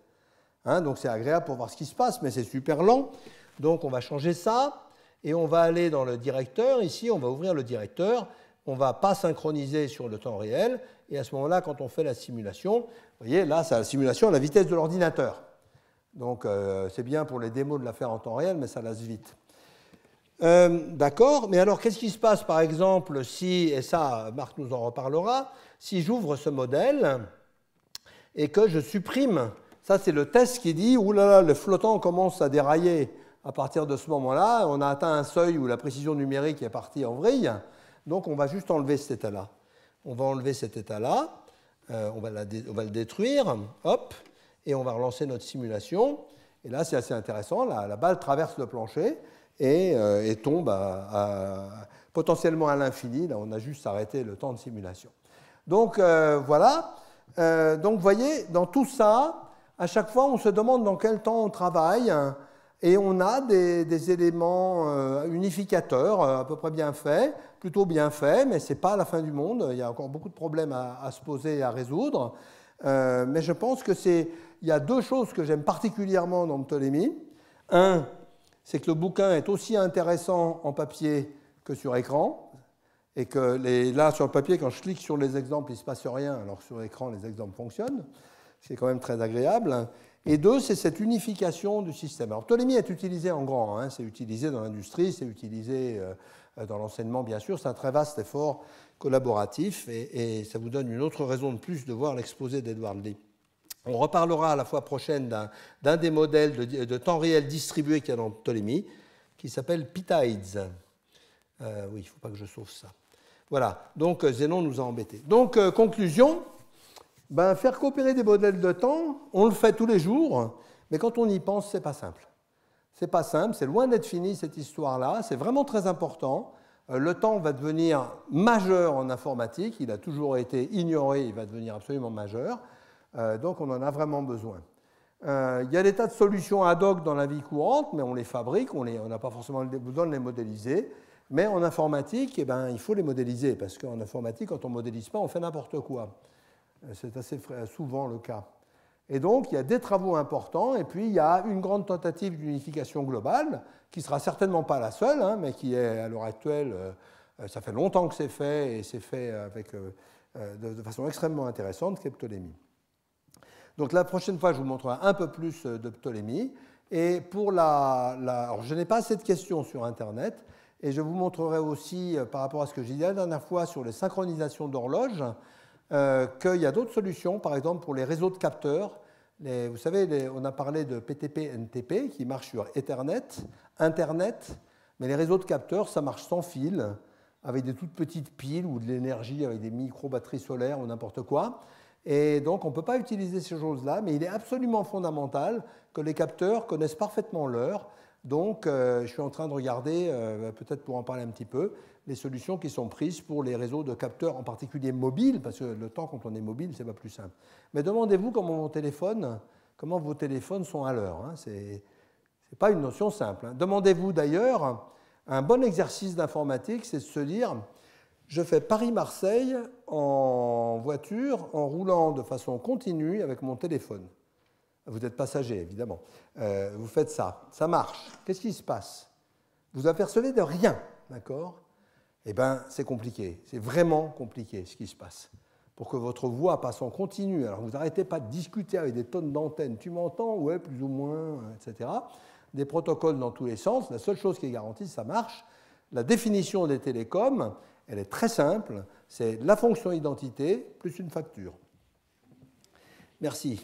Speaker 1: Hein, donc c'est agréable pour voir ce qui se passe, mais c'est super lent. Donc on va changer ça, et on va aller dans le directeur. Ici, on va ouvrir le directeur. on ne va pas synchroniser sur le temps réel, et à ce moment-là, quand on fait la simulation, vous voyez, là, c'est la simulation à la vitesse de l'ordinateur. Donc, c'est bien pour les démos de la faire en temps réel, mais ça lasse vite. D'accord, mais alors qu'est-ce qui se passe par exemple si, et ça Marc nous en reparlera, si j'ouvre ce modèle et que je supprime, ça c'est le test qui dit, oulala, le flottant commence à dérailler à partir de ce moment-là, on a atteint un seuil où la précision numérique est partie en vrille, donc on va juste enlever cet état-là. On va enlever cet état-là, on va le détruire, hop, et on va relancer notre simulation, et là c'est assez intéressant, la balle traverse le plancher, et tombe potentiellement à l'infini. Là, on a juste arrêté le temps de simulation. Donc, voilà. Donc, vous voyez, dans tout ça, à chaque fois, on se demande dans quel temps on travaille, et on a des éléments unificateurs à peu près bien faits, plutôt bien faits, mais ce n'est pas la fin du monde. Il y a encore beaucoup de problèmes à se poser et à résoudre. Mais je pense qu'il y a deux choses que j'aime particulièrement dans Ptolémée. Un, c'est que le bouquin est aussi intéressant en papier que sur écran, et que là, sur le papier, quand je clique sur les exemples, il ne se passe rien, alors que sur l'écran, les exemples fonctionnent. C'est quand même très agréable. Et deux, c'est cette unification du système. Alors, Ptolémée est utilisé en grand, hein, c'est utilisé dans l'industrie, c'est utilisé dans l'enseignement, bien sûr. C'est un très vaste effort collaboratif, et ça vous donne une autre raison de plus de voir l'exposé d'Edward Lee. On reparlera à la fois prochaine d'un des modèles de temps réel distribué qu'il y a dans Ptolémée, qui s'appelle Pitides. Oui, il ne faut pas que je sauve ça. Voilà, donc Zénon nous a embêtés. Donc, conclusion, faire coopérer des modèles de temps, on le fait tous les jours, mais quand on y pense, ce n'est pas simple. Ce n'est pas simple, c'est loin d'être fini cette histoire-là, c'est vraiment très important. Le temps va devenir majeur en informatique, il a toujours été ignoré, il va devenir absolument majeur. Donc on en a vraiment besoin. Il y a des tas de solutions ad hoc dans la vie courante, mais on les fabrique, on n'a pas forcément besoin de les modéliser. Mais en informatique, il faut les modéliser, parce qu'en informatique, quand on ne modélise pas, on fait n'importe quoi. C'est assez souvent le cas. Et donc, il y a des travaux importants, et puis il y a une grande tentative d'unification globale, qui ne sera certainement pas la seule, hein, mais qui est à l'heure actuelle, ça fait longtemps que c'est fait, et c'est fait de façon extrêmement intéressante, qu'est Ptolémée. Donc la prochaine fois, je vous montrerai un peu plus de Ptolémée. Et pour alors, je n'ai pas assez de questions sur Internet, et je vous montrerai aussi, par rapport à ce que j'ai dit la dernière fois sur les synchronisations d'horloges, qu'il y a d'autres solutions, par exemple pour les réseaux de capteurs. Vous savez, on a parlé de PTP-NTP qui marche sur Ethernet, Internet, mais les réseaux de capteurs, ça marche sans fil, avec des toutes petites piles ou de l'énergie avec des micro-batteries solaires ou n'importe quoi. Et donc, on ne peut pas utiliser ces choses-là, mais il est absolument fondamental que les capteurs connaissent parfaitement l'heure. Donc, je suis en train de regarder, peut-être pour en parler un petit peu, les solutions qui sont prises pour les réseaux de capteurs, en particulier mobiles, parce que le temps, quand on est mobile, c'est pas plus simple. Mais demandez-vous comment vos téléphones sont à l'heure. Hein. Ce n'est pas une notion simple. Hein. Demandez-vous d'ailleurs, un bon exercice d'informatique, c'est de se dire... Je fais Paris-Marseille en voiture, en roulant de façon continue avec mon téléphone. Vous êtes passager, évidemment. Vous faites ça. Ça marche. Qu'est-ce qui se passe? Vous apercevez de rien, d'accord? Eh bien, c'est compliqué. C'est vraiment compliqué ce qui se passe. Pour que votre voix passe en continu, alors vous n'arrêtez pas de discuter avec des tonnes d'antennes. Tu m'entends? Ouais, plus ou moins, etc. Des protocoles dans tous les sens. La seule chose qui est garantie, ça marche. La définition des télécoms, elle est très simple, c'est la fonction identité plus une facture. Merci.